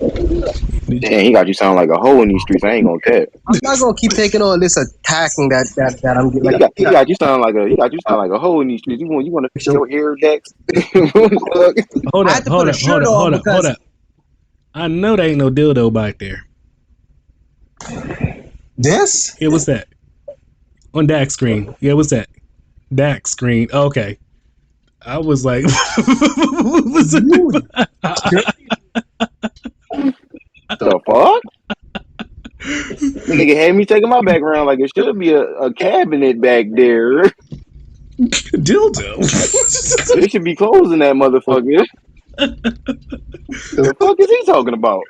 Damn, he got you sound like a hoe in these streets. I ain't gonna care. I'm not gonna keep taking all this attacking that I'm getting. Like, He got you sound like a hoe in these streets. You want to fix your hair, Dex? Hold I up, had to hold put a up, hold shirt up, on hold up, hold because up. I know there ain't no dildo back there. this. Yeah, what's that? On Dax screen. Yeah, what's that? Dax screen. Okay. I was like, what was it? The fuck? Nigga had me taking my background like it should be a cabinet back there. Dildo. It should be closing that motherfucker. The fuck is he talking about?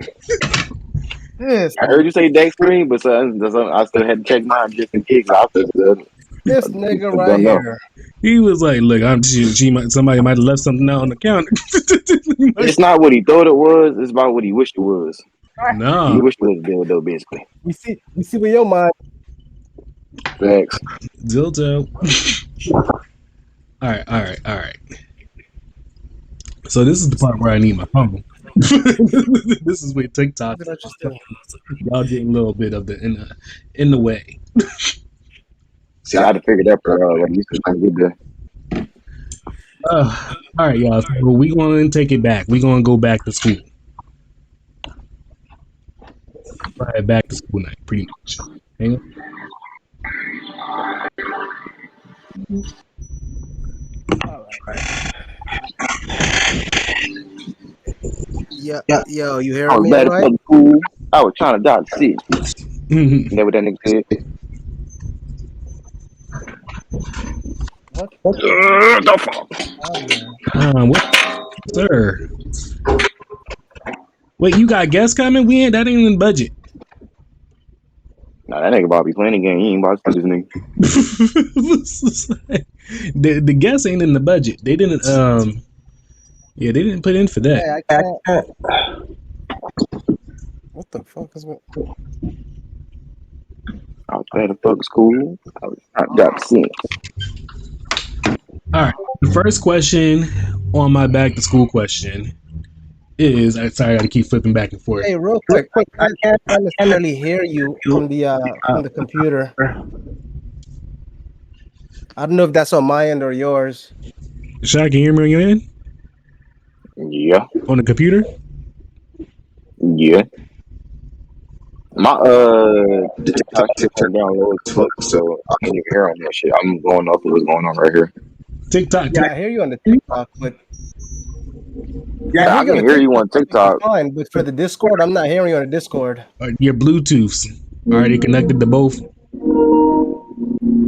This I heard you say Dex screen, but I still had to check mine just in case. this nigga right here. He was like, look, somebody might have left something out on the counter. It's not what he thought it was. It's about what he wished it was. No. He wished it was a dildo, basically. You see where your mind. Thanks. Dildo. All right. So this is the part where I need my phone. This is where TikTok. Y'all getting a little bit of the in the way. See, I had to figure that part out. Like, you just trying to get there. All right, y'all. So we going to take it back. We going to go back to school. Right, back to school night, pretty much. Hang on. All right. Yo, you hear I was me? bad Right? at school. I was trying to dodge shit. You know what that nigga said? What? The fuck? What, sir? Wait, you got guests coming? That ain't in the budget. Nah, that nigga about to be playing the game. He ain't about to do this nigga. the guests ain't in the budget. They didn't. They didn't put in for that. Hey, I can't. What the fuck is what? I was bad at school. I was trying to dodge shit. All right. The first question on my back to school question is, sorry, I got to keep flipping back and forth. Hey, real quick, I can't necessarily hear you from the computer. I don't know if that's on my end or yours. Shaq, can you hear me on your end? Yeah. On the computer? Yeah. My TikTok shit turned down low as fuck, so I can't even hear on that shit. I'm going off of what's going on right here. TikTok. Yeah, I hear you on the TikTok, but I can hear you on TikTok. Fine, but for the Discord, I'm not hearing you on the Discord. Your Bluetooths already connected to both?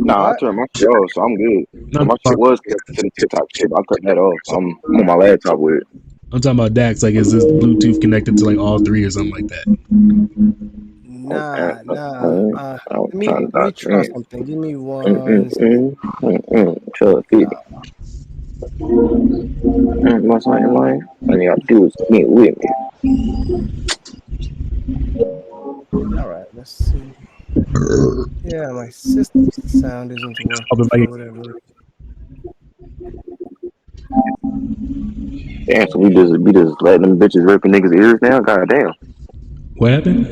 Nah, I turned my shit off, so I'm good. My shit was connected to the TikTok shit, but I cut that off. So I'm on my laptop with it. I'm talking about Dax. Like, is this Bluetooth connected to like all three or something like that? Nah. Let me try something. Give me one. What's on your mind? All you gotta do is get with me. All right, let's see. Yeah, my system's sound isn't working. Whatever. Damn, so we just letting them bitches ripping niggas' ears now? God damn. What happened?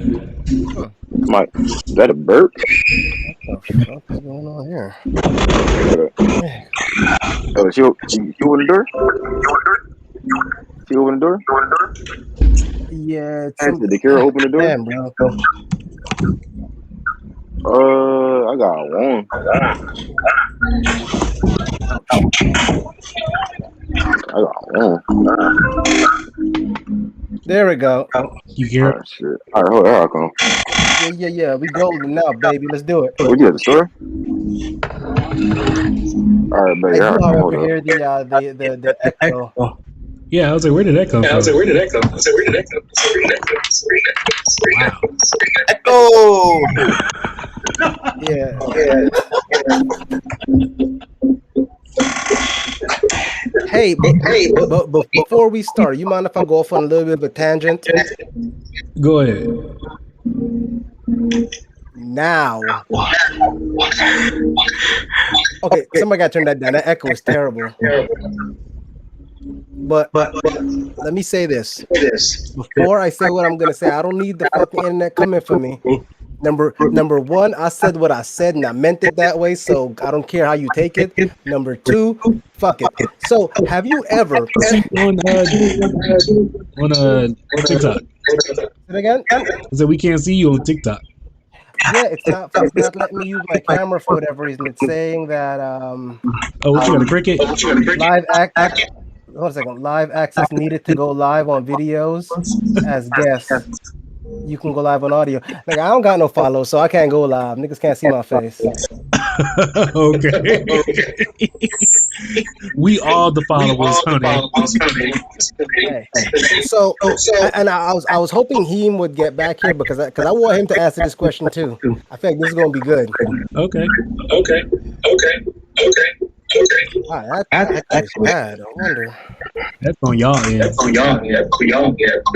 Is that a burp? What the fuck is going on here? Oh, she opened the door? She opened the door? Yeah, Did the Kira open the door? Damn, bro. I got one. I got one. There we go. You hear it? Oh, shit. All right, hold on. Here I come. Yeah. We golden now, baby. Let's do it. Were you at the store? All right, baby. I do, however, hear the echo. Yeah, I was like, where did that come from? Wow. Yeah. Hey, but before we start, you mind if I go off on a little bit of a tangent? Go ahead. Now. Okay, somebody got to turn that down. That echo is terrible. But let me say this. Before I say what I'm gonna say, I don't need the fucking internet coming for me. Number one, I said what I said and I meant it that way, so I don't care how you take it. Number two, fuck it. So have you ever on TikTok? say it again? I said we can't see you on TikTok. Yeah, it's not letting me use my camera for whatever reason. It's saying that Oh, what you got a cricket? live hold on a second. Live access needed to go live on videos as guests. You can go live on audio. Like I don't got no follow, so I can't go live. Niggas can't see my face. Okay. We all the followers, honey. Hey. So and I was hoping Heem would get back here because I want him to answer this question too. I feel like this is gonna be good. Okay. Wow, that is bad. I wonder. That's on y'all end. We all good over here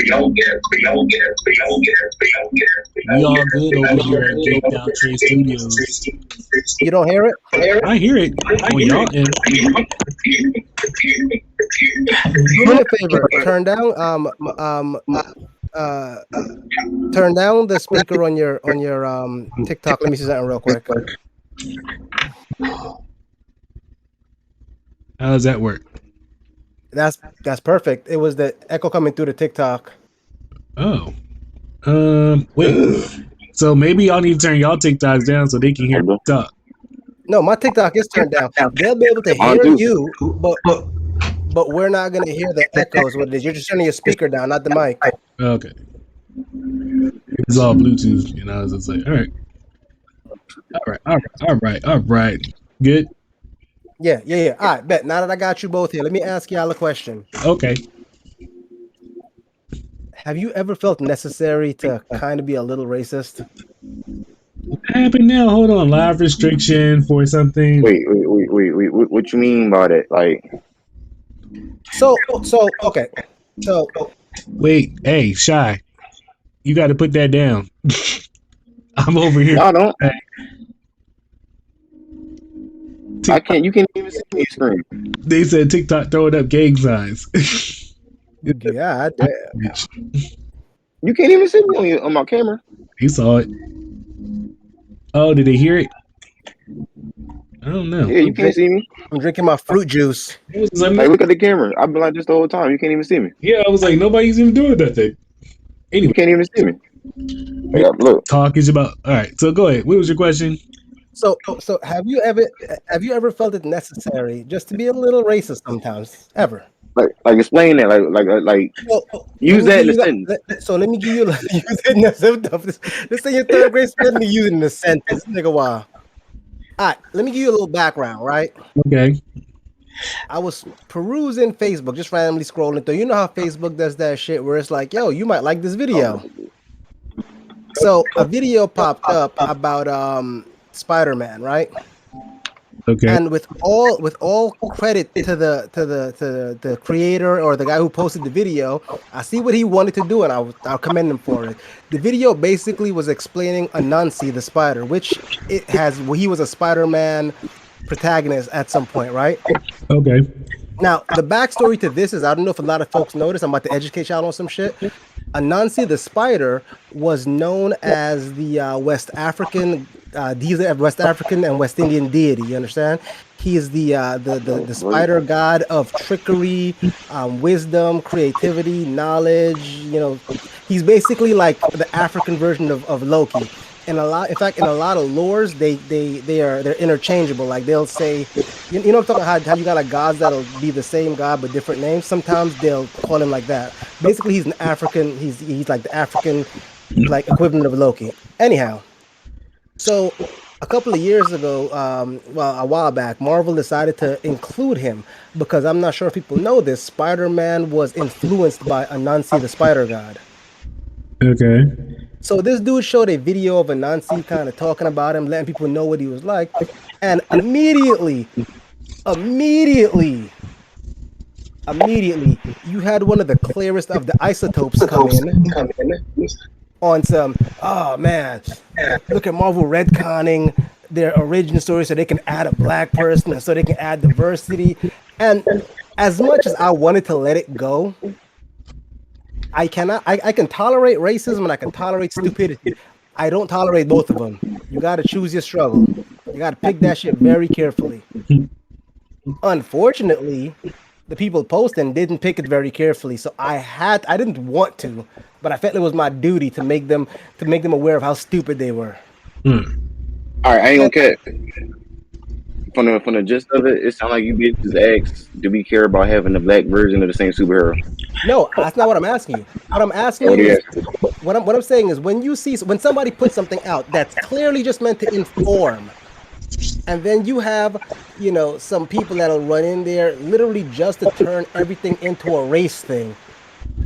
at Geek'd Trey Studios. You don't hear it? I hear it on y'all end. Do me a favor. Turn down the speaker on your TikTok. Let me see something real quick. How does that work? That's perfect. It was the echo coming through the TikTok. Oh. Wait. So maybe y'all need to turn y'all TikToks down so they can hear me talk. No, my TikTok is turned down. They'll be able to hear you, but we're not gonna hear the echoes with it. You're just turning your speaker down, not the mic. Okay. It's all Bluetooth, you know, as I say. All right. Good. Yeah. All right, bet. Now that I got you both here, let me ask y'all a question. Okay. Have you ever felt necessary to kind of be a little racist? What happened now? Hold on. Live restriction for something. Wait. What you mean by that? Like, So okay. So wait, hey, Shy. You got to put that down. I'm over here. I don't. I can't. You can't even see me screen. They said TikTok throwing up gang signs. yeah, You can't even see me on my camera. He saw it. Oh, did they hear it? I don't know. Yeah, you can't see me. I'm drinking my fruit juice. Like, look at the camera. I've been like this the whole time. You can't even see me. Yeah, I was like, nobody's even doing that thing. Anyway, you can't even see me. Yeah, look. Talk is about. All right, so go ahead. What was your question? So have you ever felt it necessary just to be a little racist sometimes? Ever? Like explain that. Like use that in a sentence. So let me give you use it in a sentence. This thing in third grade, let me use it in a sentence. This nigga, wow. All right, let me give you a little background, right? Okay. I was perusing Facebook, just randomly scrolling through. You know how Facebook does that shit where it's like, yo, you might like this video. So a video popped up about Spider-Man, right? Okay. And with all credit to the creator or the guy who posted the video, I see what he wanted to do, and I'll commend him for it. The video basically was explaining Anansi the spider, which he was a Spider-Man protagonist at some point, right? Okay. Now the backstory to this is, I don't know if a lot of folks notice. I'm about to educate y'all on some shit. Anansi the spider was known as the West African and West Indian deity. You understand? He is the spider god of trickery, wisdom, creativity, knowledge. You know, he's basically like the African version of Loki. In a lot of lores, they're interchangeable. Like they'll say, you know, I'm talking about how you got like gods that'll be the same god but different names. Sometimes they'll call him like that. Basically, he's an African. He's like the African like equivalent of Loki. Anyhow, so a couple of years ago, a while back, Marvel decided to include him because I'm not sure if people know this. Spider-Man was influenced by Anansi the spider god. Okay. So this dude showed a video of Anansi kind of talking about him, letting people know what he was like. And immediately, you had one of the clearest of the isotopes come in on some, oh man, look at Marvel retconning their origin story so they can add a black person and so they can add diversity. And as much as I wanted to let it go, I cannot. I can tolerate racism and I can tolerate stupidity. I don't tolerate both of them. You got to choose your struggle. You got to pick that shit very carefully. Unfortunately, the people posting didn't pick it very carefully, so I didn't want to, but I felt it was my duty to make them aware of how stupid they were. All right, I ain't gonna cut. From the gist of it, it sounds like you bitches asked, do we care about having the black version of the same superhero? No, that's not what I'm asking you. What I'm asking What do you you is what I'm saying is when somebody puts something out that's clearly just meant to inform, and then you have, some people that'll run in there literally just to turn everything into a race thing.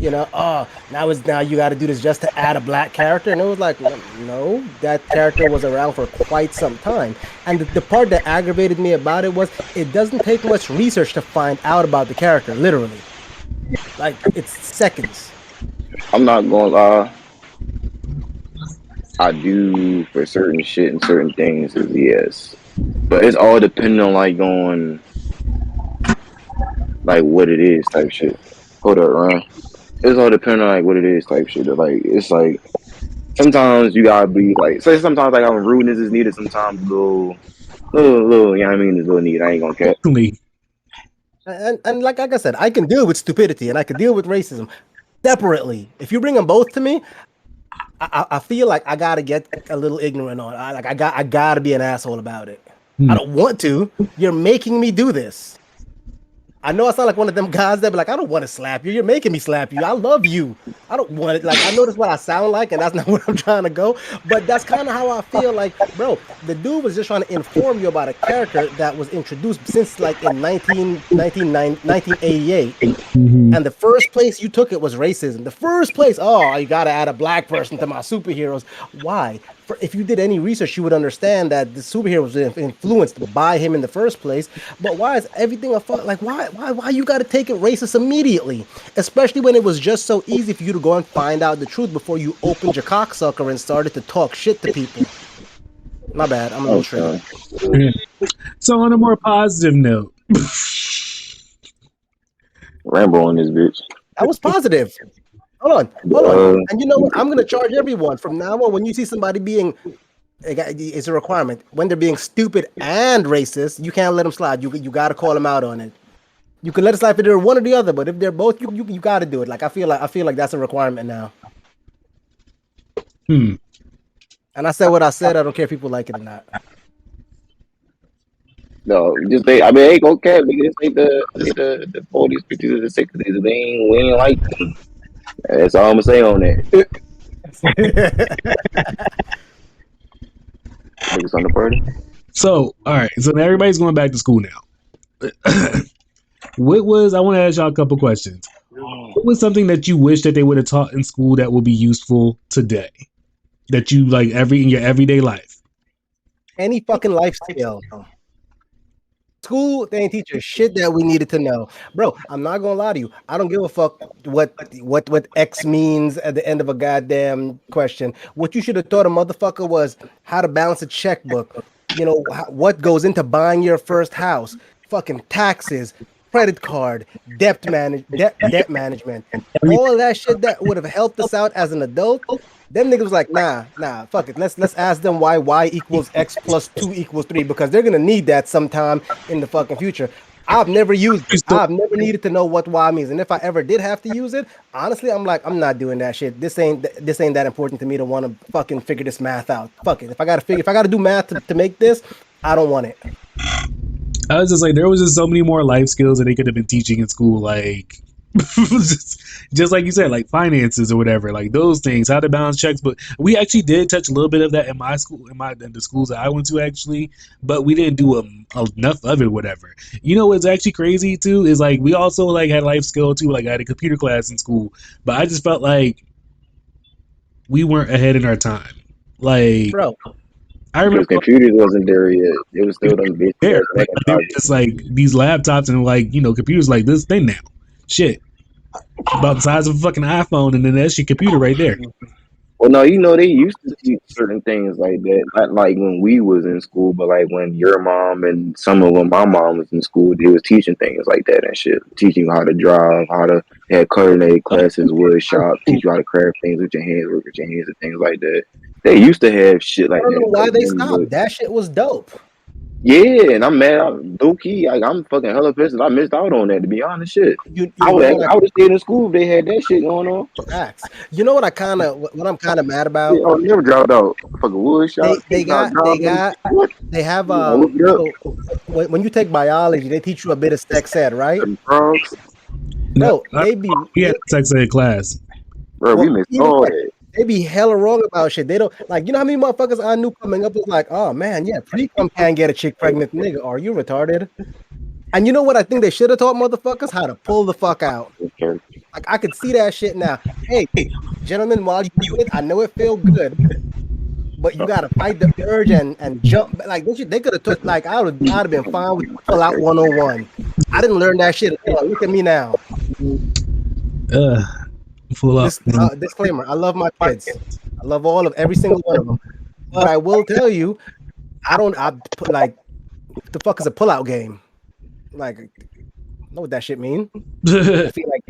Now you got to do this just to add a black character, and it was like, no, that character was around for quite some time. And the part that aggravated me about it was it doesn't take much research to find out about the character, literally. Like, it's seconds. I'm not gonna lie. I do for certain shit and certain things is yes, but it's all depending on like what it is type shit. Hold up, Ryan. It's all depending on like what it is type shit. Like it's like sometimes you gotta be like, say sometimes like rudeness is needed. Sometimes little, you know what I mean? Is little needed. I ain't gonna cat. And like I said, I can deal with stupidity and I can deal with racism separately. If you bring them both to me, I feel like I gotta get a little ignorant on it. I gotta be an asshole about it. I don't want to. You're making me do this. I know I sound like one of them guys that be like, I don't want to slap you. You're making me slap you. I love you. I don't want it. Like, I know that's what I sound like, and that's not where I'm trying to go. But that's kind of how I feel like, bro, the dude was just trying to inform you about a character that was introduced since like in 1988. And the first place you took it was racism. The first place, oh, you got to add a black person to my superheroes. Why? If you did any research, you would understand that the superhero was influenced by him in the first place. But why is everything a fuck? Like, why you got to take it racist immediately? Especially when it was just so easy for you to go and find out the truth before you opened your cocksucker and started to talk shit to people. My bad. I'm a little triggered. So on a more positive note, Rambo on this bitch. That was positive. Hold on. And you know what? I'm going to charge everyone from now on when you see somebody being, it's a requirement. When they're being stupid and racist, you can't let them slide. You got to call them out on it. You can let it slide if they're one or the other, but if they're both, you got to do it. Like I feel like that's a requirement now. And I said what I said. I don't care if people like it or not. No, just they. I mean, ain't okay. Nigga, just the 40s, 50s, and the 60s. We ain't like them. That's all I'm gonna say on that. Niggas on the party. So, all right. So now everybody's going back to school now. I want to ask y'all a couple questions. What was something that you wish that they would have taught in school that will be useful today? That you like in your everyday life? Any fucking life skill. School, they ain't teach us shit that we needed to know. Bro, I'm not gonna lie to you. I don't give a fuck what X means at the end of a goddamn question. What you should have taught a motherfucker was how to balance a checkbook. You know, what goes into buying your first house, fucking taxes, credit card, debt management. All that shit that would have helped us out as an adult. Them niggas was like, nah, fuck it. Let's ask them why y equals x plus 2 equals 3, because they're gonna need that sometime in the fucking future. I've never used it. I've never needed to know what y means, and if I ever did have to use it, honestly, I'm like, I'm not doing that shit. This ain't that important to me to want to fucking figure this math out. Fuck it. If I gotta do math to make this, I don't want it. I was just like, there was just so many more life skills that they could have been teaching in school, like just like you said, like finances or whatever, like those things, how to balance checks. But we actually did touch a little bit of that in my school, in the schools that I went to, actually, but we didn't do enough of it, whatever. You know what's actually crazy too is like we also like had life skill too, like I had a computer class in school, but I just felt like we weren't ahead in our time. Like, bro, I remember computers wasn't there yet. It was still them bitches there. Like, they were just like these laptops and like, you know, computers like this thing now. Shit. About the size of a fucking iPhone, and then that's your computer right there. Well, no, they used to teach certain things like that. Not like when we was in school, but like when your mom and some of when my mom was in school, they was teaching things like that and shit. Teaching you how to drive, how to have culinary classes, wood shop, teach you how to craft things with your hands, work with your hands and things like that. They used to have shit I like don't know that why back they then, but stopped. That shit was dope. yeah, and I'm mad. Low key, like, I'm fucking hella pissed that I missed out on that. To be honest, shit. You I would know have, what I would have stayed in school if they had that shit going on. facts. You know what I'm kind of mad Yeah, about? I would never dropped out. Fucking wood shop, They teach out driving. What? they have You know, look it up. so when you take biology, they teach you a bit of sex ed, right? Them frogs, No, Bro, they be we had sex ed class. bro. We well, missed even all that, that. they be hella wrong about shit. They don't like, you know how many motherfuckers I knew coming up was like, oh man, yeah, pre-cum can't get a chick pregnant. Nigga, are you retarded? And you know what I think they should have taught motherfuckers? How to pull the fuck out. Okay. Like I could see that shit now. Hey, gentlemen, while you do it, I know it feel good, but you gotta fight the urge and jump. Like they could have took like I'd have been fine with pull out 101. I didn't learn that shit. Look at me now. Full up. Disclaimer: I love my kids. I love every single one of them. But I will tell you, I put like the fuck is a pullout game? Like, know what that shit mean? I feel like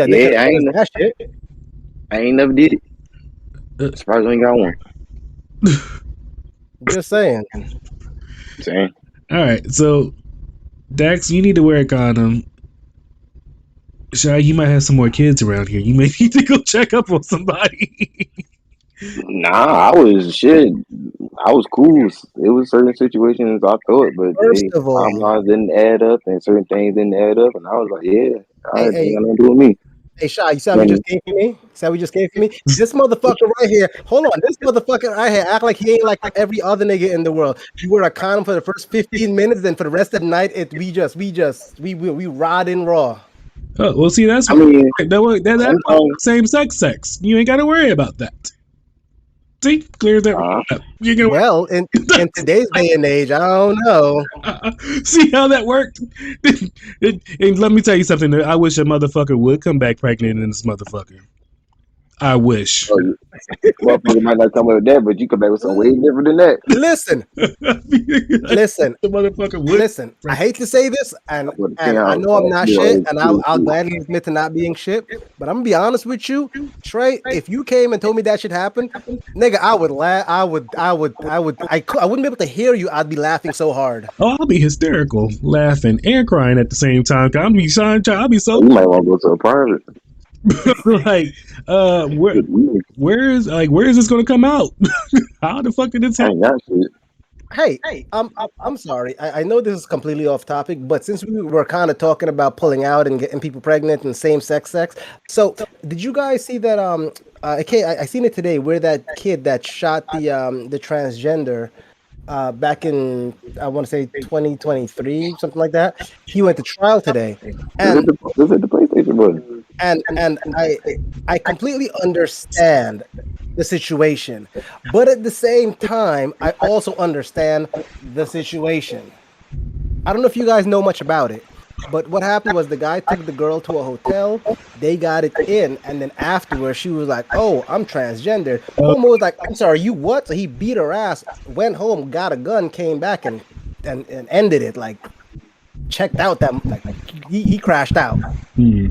they Yeah, could that shit. I ain't never did it. Surprised we ain't got one. Just saying. Saying. All right, so Dax, you need to wear a condom. Shy, you might have some more kids around here. You may need to go check up on somebody. Nah, I was shit. I was cool. It was certain situations I thought, but First of all, timelines didn't add up, and certain things didn't add up, and I was like, yeah, all right, hey, ain't nothing to do with me. hey, Shy, you see how we just came for me? You see how we just came for me? This motherfucker right here. Hold on, this motherfucker right here act like he ain't like every other nigga in the world. You wear a condom for the first 15 minutes, then for the rest of the night, we ride in raw. Oh, well, see, that's I mean, that same sex. You ain't got to worry about that. See, clear that up. You can Well, in today's day and age, I don't know. see how that worked. And let me tell you something. I wish a motherfucker would come back pregnant in this motherfucker. I wish. Motherfucker might not come up with that, but you come back with something way different than that. Listen, the motherfucker would. listen. I hate to say this, and I know I'm not shit, and I'll gladly admit to not being shit. But I'm gonna be honest with you, Trey. If you came and told me that shit happened, nigga, I would laugh. I wouldn't be able to hear you. I'd be laughing so hard. Oh, I'll be hysterical, laughing and crying at the same time. I'll be so. You might want to go to a private. Like, where is this going to come out? How the fuck did this happen? Hey, I'm sorry. I know this is completely off topic, but since we were kind of talking about pulling out and getting people pregnant and same sex, so did you guys see that? I seen it today where that kid that shot the transgender back in, I want to say 2023, something like that. He went to trial today, and this is the PlayStation button. And I completely understand the situation, but at the same time, I also understand the situation. I don't know if you guys know much about it, but what happened was the guy took the girl to a hotel. They got it in, and then afterwards, she was like, "Oh, I'm transgender." Homo was like, "I'm sorry, you what?" So he beat her ass, went home, got a gun, came back, and ended it. Like, checked out that he crashed out.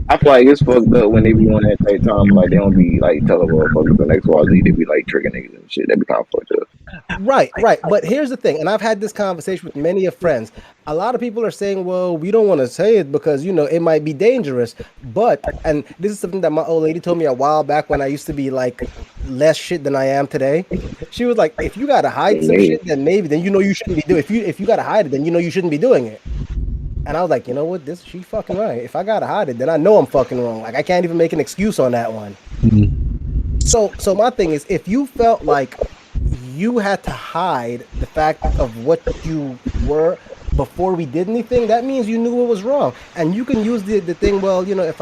I feel like it's fucked up when they be on that type time, like they don't be like telling motherfuckers the next XYZ, they be like tricking niggas and shit. That be kind of fucked up. Right. But here's the thing, and I've had this conversation with many of friends. A lot of people are saying, well, we don't want to say it because, it might be dangerous. But, and this is something that my old lady told me a while back when I used to be like less shit than I am today. She was like, if you got to hide some shit, then you shouldn't be doing it. If you got to hide it, then you shouldn't be doing it. And I was like, you know what? She fucking right. If I gotta hide it, then I know I'm fucking wrong. Like I can't even make an excuse on that one. Mm-hmm. So my thing is, if you felt like you had to hide the fact of what you were before we did anything, that means you knew it was wrong. And you can use the thing, well, if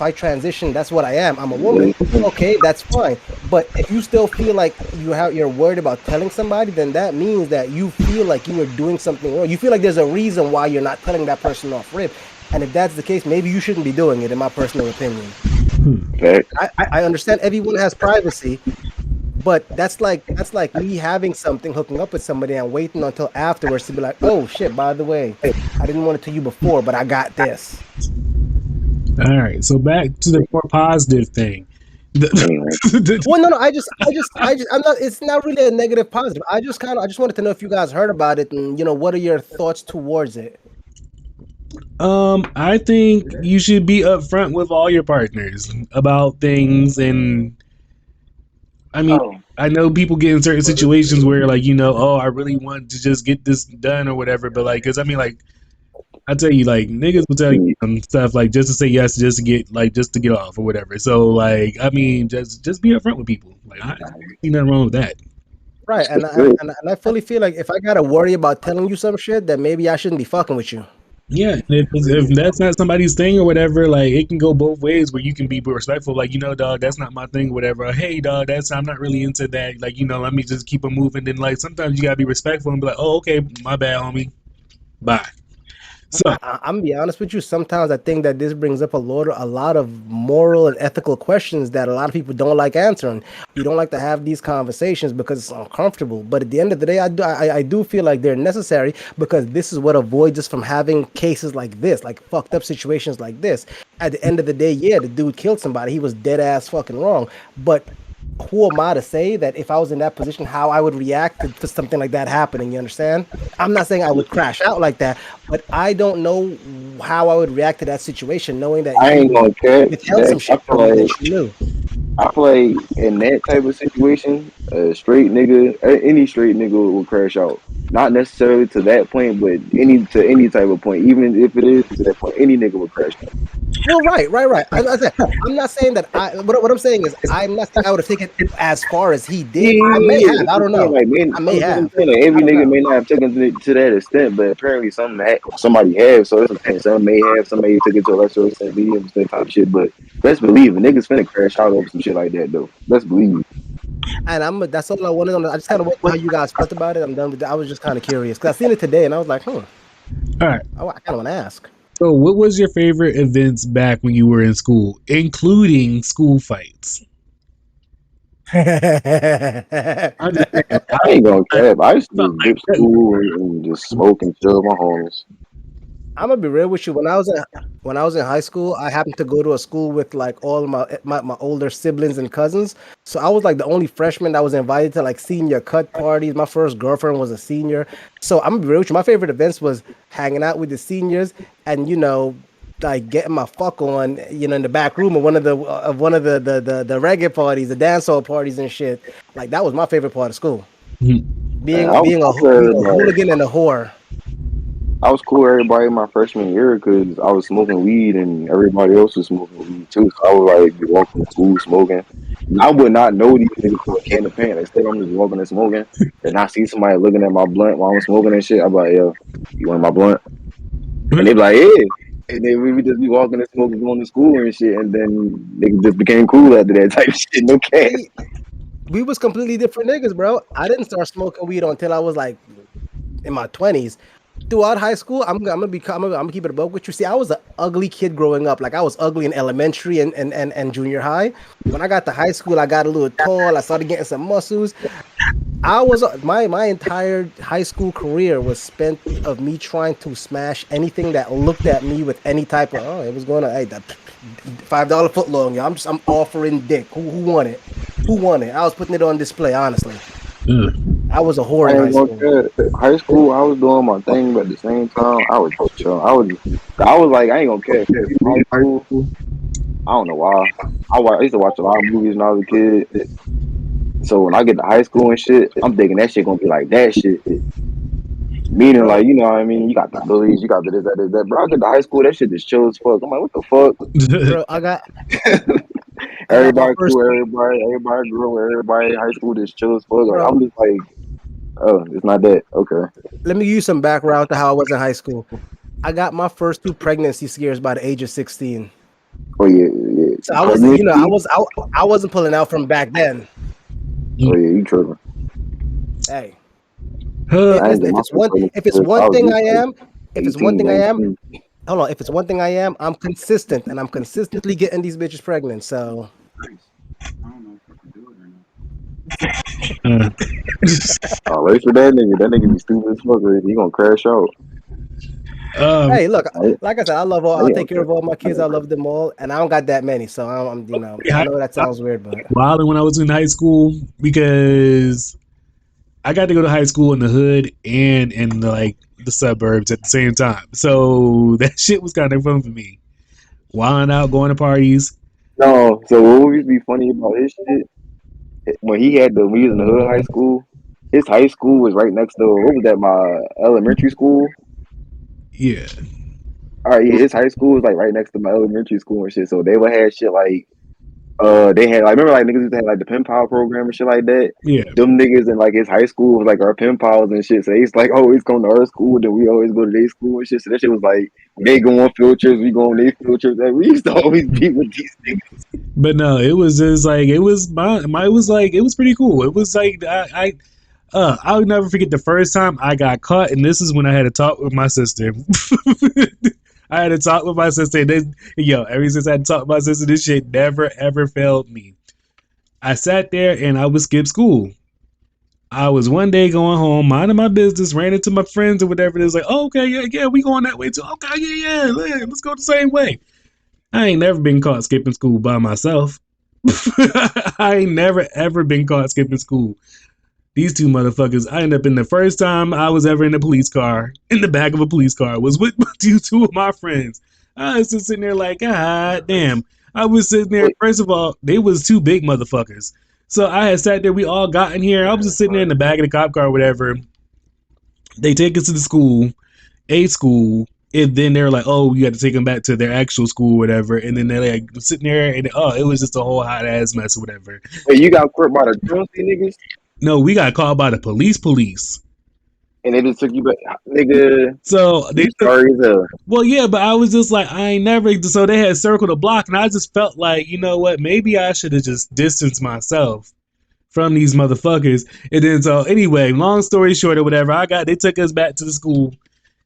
I transition, that's what I am. I'm a woman. Okay, that's fine. But if you still feel like you're worried about telling somebody, then that means that you feel like you were doing something wrong. You feel like there's a reason why you're not telling that person off rip. And if that's the case, maybe you shouldn't be doing it, in my personal opinion. Okay. I understand everyone has privacy, But that's like me having something, hooking up with somebody, and waiting until afterwards to be like, oh shit, by the way, I didn't want it to you before, but I got this. All right, so back to the more positive thing. Anyway, Well, no, I'm not. It's not really a negative positive. I just wanted to know if you guys heard about it, and what are your thoughts towards it? I think you should be upfront with all your partners about things, and I mean, oh, I know people get in certain situations where, like, oh, I really want to just get this done or whatever, but like, because I mean, like, I tell you, like, niggas will tell you stuff like just to say yes, just to get off or whatever. So, like, I mean, just be upfront with people. Like, I see nothing wrong with that. Right, and I fully feel like if I gotta worry about telling you some shit, then maybe I shouldn't be fucking with you. Yeah, and if that's not somebody's thing or whatever, like, it can go both ways where you can be respectful, like, dog, that's not my thing, whatever. Or, hey, dog, I'm not really into that. Like, let me just keep it moving. Then, like, sometimes you gotta be respectful and be like, oh, okay, my bad, homie, bye. So, I'm gonna be honest with you. Sometimes I think that this brings up a lot of moral and ethical questions that a lot of people don't like answering. We don't like to have these conversations because it's uncomfortable. But at the end of the day, I do feel like they're necessary because this is what avoids us from having cases like this, like fucked up situations like this. At the end of the day, yeah, the dude killed somebody. He was dead ass fucking wrong. But who am I to say that if I was in that position, how I would react to something like that happening? You understand? I'm not saying I would crash out like that, but I don't know how I would react to that situation, knowing that I ain't gonna care. withheld some shit from me that you knew. I feel like in that type of situation, a straight nigga, any straight nigga will crash out. Not necessarily to that point, but any type of point, even if it is to that point, any nigga will crash out. Well, right. I said, I'm not saying that what I'm saying is I'm not saying I would have taken it as far as he did. I may Yeah, have. I don't know. like, man, I may have. like, every nigga may not have taken it to that extent, but apparently somebody has. So it's the thing. Some may have, somebody took it to a lesser extent, medium extent type shit. But let's believe it, niggas finna crash out over some shit like that though. Let's believe it. And that's all I wanted to know. I just kind of want to know how you guys felt about it. I'm done with that. I was just kind of curious because I seen it today and I was like, all right. I kind of want to ask. So, what was your favorite events back when you were in school, including school fights? I I ain't gonna cap. I used to just dip school and just smoke and chill with my homies. I'm gonna be real with you. When I was in high school, I happened to go to a school with like all of my older siblings and cousins. So I was like the only freshman that was invited to like senior cut parties. My first girlfriend was a senior. So I'm gonna be real with you. My favorite events was hanging out with the seniors and like getting my fuck on, in the back room of one of the reggae parties, the dancehall parties and shit. Like that was my favorite part of school. Being a hooligan and a whore. I was cool with everybody in my freshman year because I was smoking weed and everybody else was smoking weed too. So I was like be walking to school smoking. I would not know these niggas from a can of paint. Instead, I'm just walking and smoking. And I see somebody looking at my blunt while I'm smoking and shit. I'm like, yo, you want my blunt? And they be like, yeah. And then we would just be walking and smoking, going to school and shit. And then niggas just became cool after that type of shit. No cap. We was completely different niggas, bro. I didn't start smoking weed until I was like in my 20s. Throughout high school, I'm gonna keep it a buck with you. See, I was an ugly kid growing up. Like I was ugly in elementary and junior high. When I got to high school, I got a little tall. I started getting some muscles. I was my entire high school career was spent of me trying to smash anything that looked at me with any type of it was going to that $5 foot long. Yeah, I'm offering dick. Who want it? Who want it? I was putting it on display. Honestly, I was a whore in high school. High school, I was doing my thing, but at the same time, I was just chill. I was like, I ain't gonna care. High school, I don't know why. I used to watch a lot of movies when I was a kid. So when I get to high school and shit, I'm thinking that shit gonna be like that shit. Meaning, like, you know what I mean? You got the bullies, you got the this, that. Bro, I get to high school, that shit just chill as fuck. I'm like, what the fuck? Bro, I got everybody cool, everybody grew with everybody in high school just chill as fuck. Like, I'm just like, oh, it's not that. Okay. Let me give you some background to how I was in high school. I got my first 2 pregnancy scares by the age of 16. Oh yeah. So I wasn't pulling out from back then. Oh yeah, you tripping. Hey. If it's one thing I am, I'm consistent and I'm consistently getting these bitches pregnant. So I don't know if I can do it or not. Wait for that nigga. That nigga be stupid as fuck. He gonna crash out. Hey, look, I, like I said, I love all. I I'll ain't take care of all my kids. I love them all, and I don't got that many, so I'm I know that sounds weird, but wilding when I was in high school because I got to go to high school in the hood and in the suburbs at the same time. So that shit was kind of fun for me. Wilding out, going to parties. No, so what used to be funny about his shit, when he was in the hood high school, his high school was right next to, what was that, my elementary school? Yeah. All right, yeah, his high school was like right next to my elementary school and shit. So they would have shit like, they had, like, remember like niggas used to have like the pen pal program and shit like that. Yeah. Them niggas in like his high school was like our pen pals and shit. So he's like always come to our school, then we always go to their school and shit. So that shit was like, they go on field trips, we go on their field trips. Like, we used to always be with these niggas. But no, it was just like it was it was like it was pretty cool. It was like I'll never forget the first time I got caught, and this is when I had a talk with my sister. I had a talk with my sister, and then, ever since I had to talk with my sister, this shit never ever failed me. I sat there and I would skip school. I was one day going home, minding my business, ran into my friends or whatever. It was like, oh, okay, yeah, we going that way too. Okay, yeah, let's go the same way. I ain't never been caught skipping school by myself. I ain't never ever been caught skipping school. These two motherfuckers, I ended up in the first time I was ever in a police car, in the back of a police car, was with two of my friends. I was just sitting there like, God damn. I was sitting there, first of all, they was two big motherfuckers. So I had sat there, we all got in here. I was just sitting there in the back of the cop car or whatever. They take us to the school, and then they're like, oh, you got to take them back to their actual school or whatever. And then they're like sitting there, and it was just a whole hot ass mess or whatever. Hey, you got caught by the Jonesy niggas? No, we got called by the police. And they just took you back, nigga. So they sorry as hell. Well, yeah, but I was just like, I ain't never. So they had circled a block, and I just felt like, you know what? Maybe I should have just distanced myself from these motherfuckers. And then, so anyway, long story short or whatever, they took us back to the school.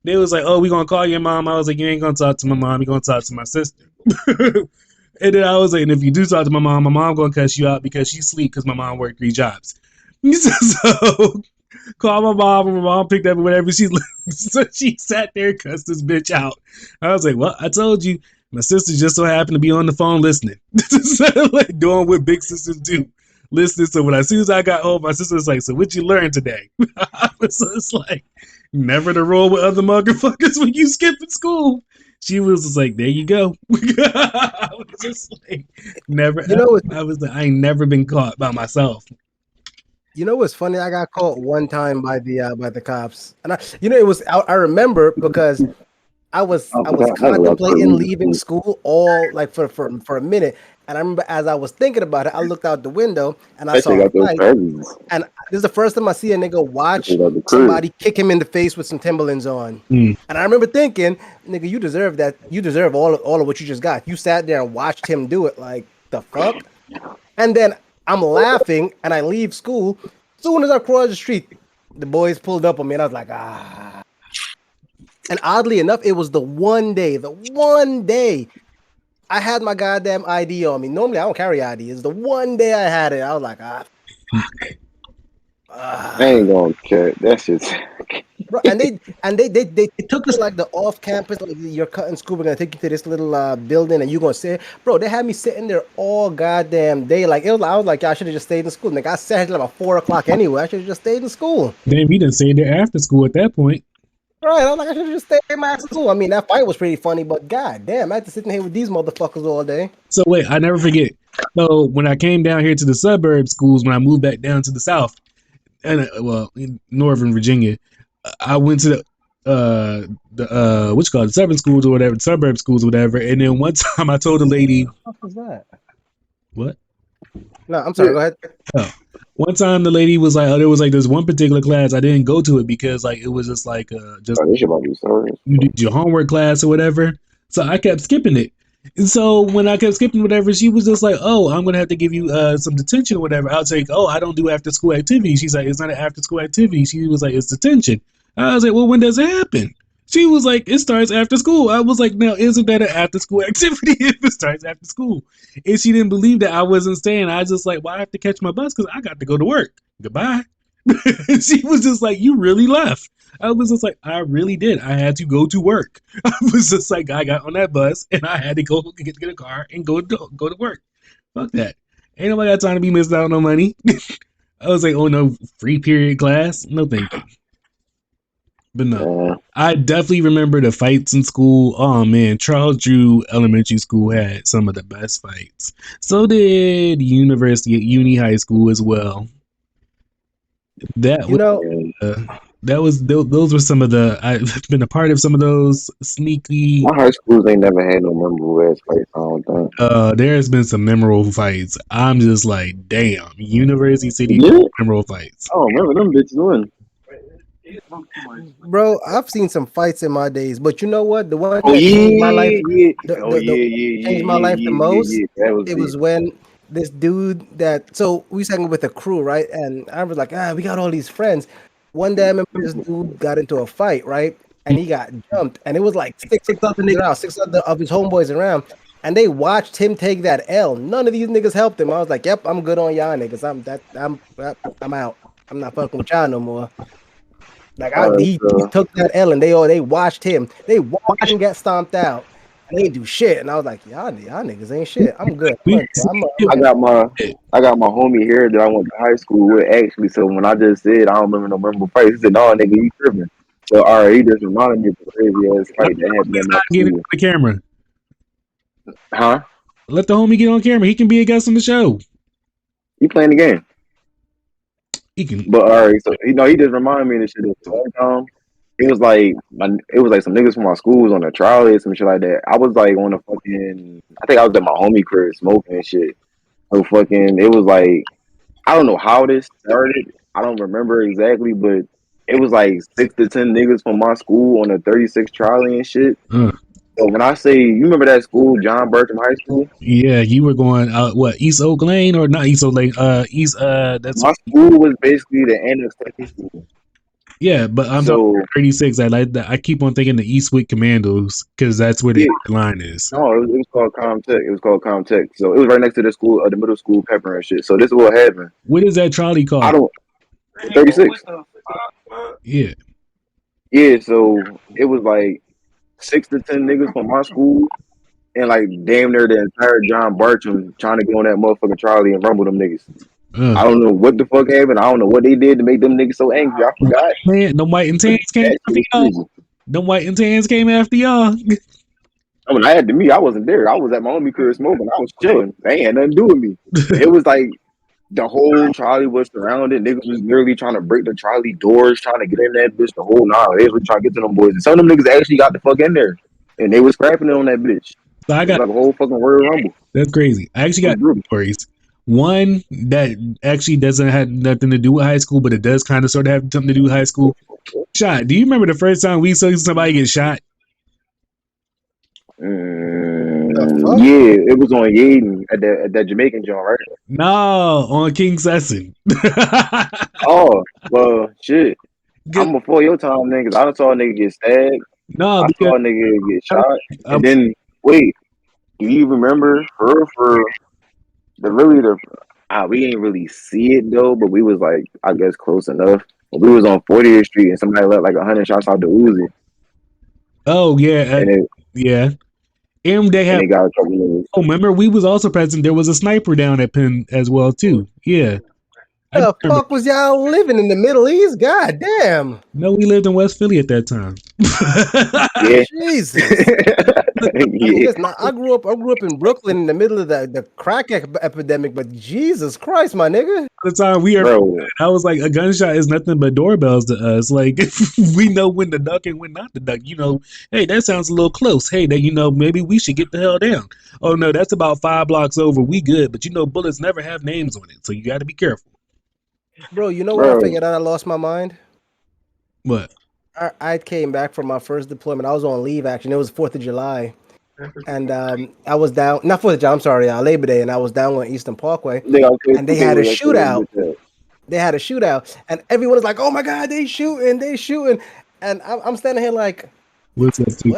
They was like, oh, we gonna call your mom. I was like, you ain't gonna talk to my mom. You gonna talk to my sister. And then I was like, and if you do talk to my mom gonna cuss you out because she sleep because my mom worked 3 jobs. So call my mom, and my mom picked up whatever so she sat there and cussed this bitch out. I was like, well, I told you, my sister just so happened to be on the phone listening. Like doing what big sisters do. Listening. So as soon as I got home, my sister was like, so what you learned today? I was just like, never to roll with other motherfuckers when you skip at school. She was just like, there you go. I was just like, never. I ain't never been caught by myself. You know what's funny? I got caught one time by the cops, and it was I remember because I was contemplating leaving school all like for a minute, and I remember as I was thinking about it, I looked out the window and I saw a fight, and this is the first time I see a nigga watch somebody kick him in the face with some Timberlands on, and I remember thinking, nigga, you deserve that. You deserve all of what you just got. You sat there and watched him do it. Like the fuck, and then I'm laughing and I leave school. As soon as I cross the street, the boys pulled up on me and I was like, ah. And oddly enough, it was the one day I had my goddamn ID on me. Normally I don't carry ID. It's the one day I had it. I was like, fuck. I ain't gonna care. That shit's Bro, and they took us like the off campus, like you're cutting school, we're gonna take you to this little building and you're gonna sit. Bro, they had me sitting there all goddamn day. Like I was like, I should have just stayed in school. Like I sat here about 4 o'clock anyway. I should have just stayed in school. Damn, we didn't stay there after school at that point. Right, I was like, I should have just stayed in my school. I mean, that fight was pretty funny, but god damn, I had to sit in here with these motherfuckers all day. So wait, I never forget. So when I came down here to the suburb schools, when I moved back down to the south, and in Northern Virginia, I went to the suburban schools or whatever, suburb schools or whatever. And then one time I told a lady, what was that? What? No, I'm sorry. Go ahead. Oh. One time the lady was like, there was like this one particular class I didn't go to it because like it was just like you did your homework class or whatever. So I kept skipping it. And so when I kept skipping whatever, she was just like, oh, I'm gonna have to give you some detention or whatever. I'll take, oh, I don't do after school activities. She's like, it's not an after school activity. She was like, it's detention. I was like, well, when does it happen? She was like, it starts after school. I was like, now, isn't that an after school activity if it starts after school? And she didn't believe that I wasn't staying. I was just like, well, I have to catch my bus because I got to go to work. goodbye. She was just like, you really left. I was just like, I really did. I had to go to work. I was just like, I got on that bus and I had to go get a car and go to work. Fuck that. Ain't nobody got time to be missed out on no money. I was like, oh no, free period class? No, thank you. But no, I definitely remember the fights in school. Oh man, Charles Drew Elementary School had some of the best fights. So did Uni High School as well. That those were some of the. I've been a part of some of those sneaky. My high schools ain't never had no memorable ass fights. I don't think. There's been some memorable fights. I'm just like, damn, University City memorable fights. Oh, remember them bitches win. Bro, I've seen some fights in my days, but you know what? The one that changed my life, changed my life the most. It was when this dude so we sang with a crew, right? And I was like, we got all these friends. One day I remember this dude got into a fight, right? And he got jumped, and it was like six other niggas around, six other of his homeboys around, and they watched him take that L. None of these niggas helped him. I was like, yep, I'm good on y'all niggas. I'm out. I'm not fucking with y'all no more. Like he took that L and they watched him. They watched him get stomped out. And they didn't do shit. And I was like, y'all niggas ain't shit. I'm good. I got my homie here that I went to high school with actually. So when I just said I don't remember no memorable fight, he said, "No, nigga, you tripping." So all right, he just reminded me of the crazy ass fight that happened in my get on the camera. Huh? Let the homie get on camera. He can be a guest on the show. He playing the game. He can. But all right, so he just reminded me of this shit. It was like some niggas from my school was on a trolley or some shit like that. I was like on a fucking, I think I was at my homie crib smoking and shit. So fucking, it was like, I don't know how this started. I don't remember exactly, but it was like 6 to 10 niggas from my school on a 36 trolley and shit. So when I say, you remember that school, John Bertram High School? Yeah, you were going East Oak Lane or not East Oak Lane? That's my school was basically the annex school. Yeah, but I'm talking 36. I like that. I keep on thinking the Eastwood Commandos because that's where the line is. No, it was called Comtech. It was called Comtech. So it was right next to the school, the middle school pepper and shit. So this is what happened. What is that trolley called? I don't. 36. Yeah. Yeah. So it was like 6 to 10 niggas from my school, and like damn near the entire John Bartram trying to get on that motherfucking trolley and rumble them niggas. I don't know what the fuck happened. I don't know what they did to make them niggas so angry. I forgot. Man, the white and tans came after y'all. The white and tans came after y'all. I mean, I wasn't there. I was at my homie crib smoking. I was chilling. They had nothing to do with me. It was like the whole trolley was surrounded. Niggas was literally trying to break the trolley doors, trying to get in that bitch. The whole night. They was trying to get to them boys. And some of them niggas actually got the fuck in there. And they was scrapping it on that bitch. So I got like a whole fucking Royal Rumble. That's crazy. I actually got two stories. One that actually doesn't have nothing to do with high school, but it does kind of sort of have something to do with high school. Shot. Do you remember the first time we saw somebody get shot? Yeah, it was on Yaden at that Jamaican joint, right? No, on King Sesson. Oh, well, shit. I'm before your time, niggas. I saw a nigga get stabbed. No, I saw a nigga get shot. And then, wait, do you remember for we ain't really see it though, but we was like, I guess close enough. But we was on 40th Street and somebody let like 100 shots out the Uzi. Oh yeah, yeah. And they have. Got a couple of. Oh, remember we was also present. There was a sniper down at Penn as well too. Yeah. The fuck was y'all living in the Middle East? God damn. No, we lived in West Philly at that time. Yeah. Jesus. Yeah. I grew up in Brooklyn in the middle of the crack epidemic, but Jesus Christ, my nigga. The time I was like, a gunshot is nothing but doorbells to us. Like, we know when to duck and when not to duck. You know, hey, that sounds a little close. Hey, maybe we should get the hell down. Oh no, that's about 5 blocks over. We good, but bullets never have names on it, so you got to be careful. Bro, you know what I figured out? I lost my mind. What? I came back from my first deployment. I was on leave, actually. It was 4th of July. And I was down, not 4th of July, I'm sorry, Labor Day. And I was down on Eastern Parkway. And they had a shootout. And everyone was like, oh my God, they shooting. And I'm standing here like, what?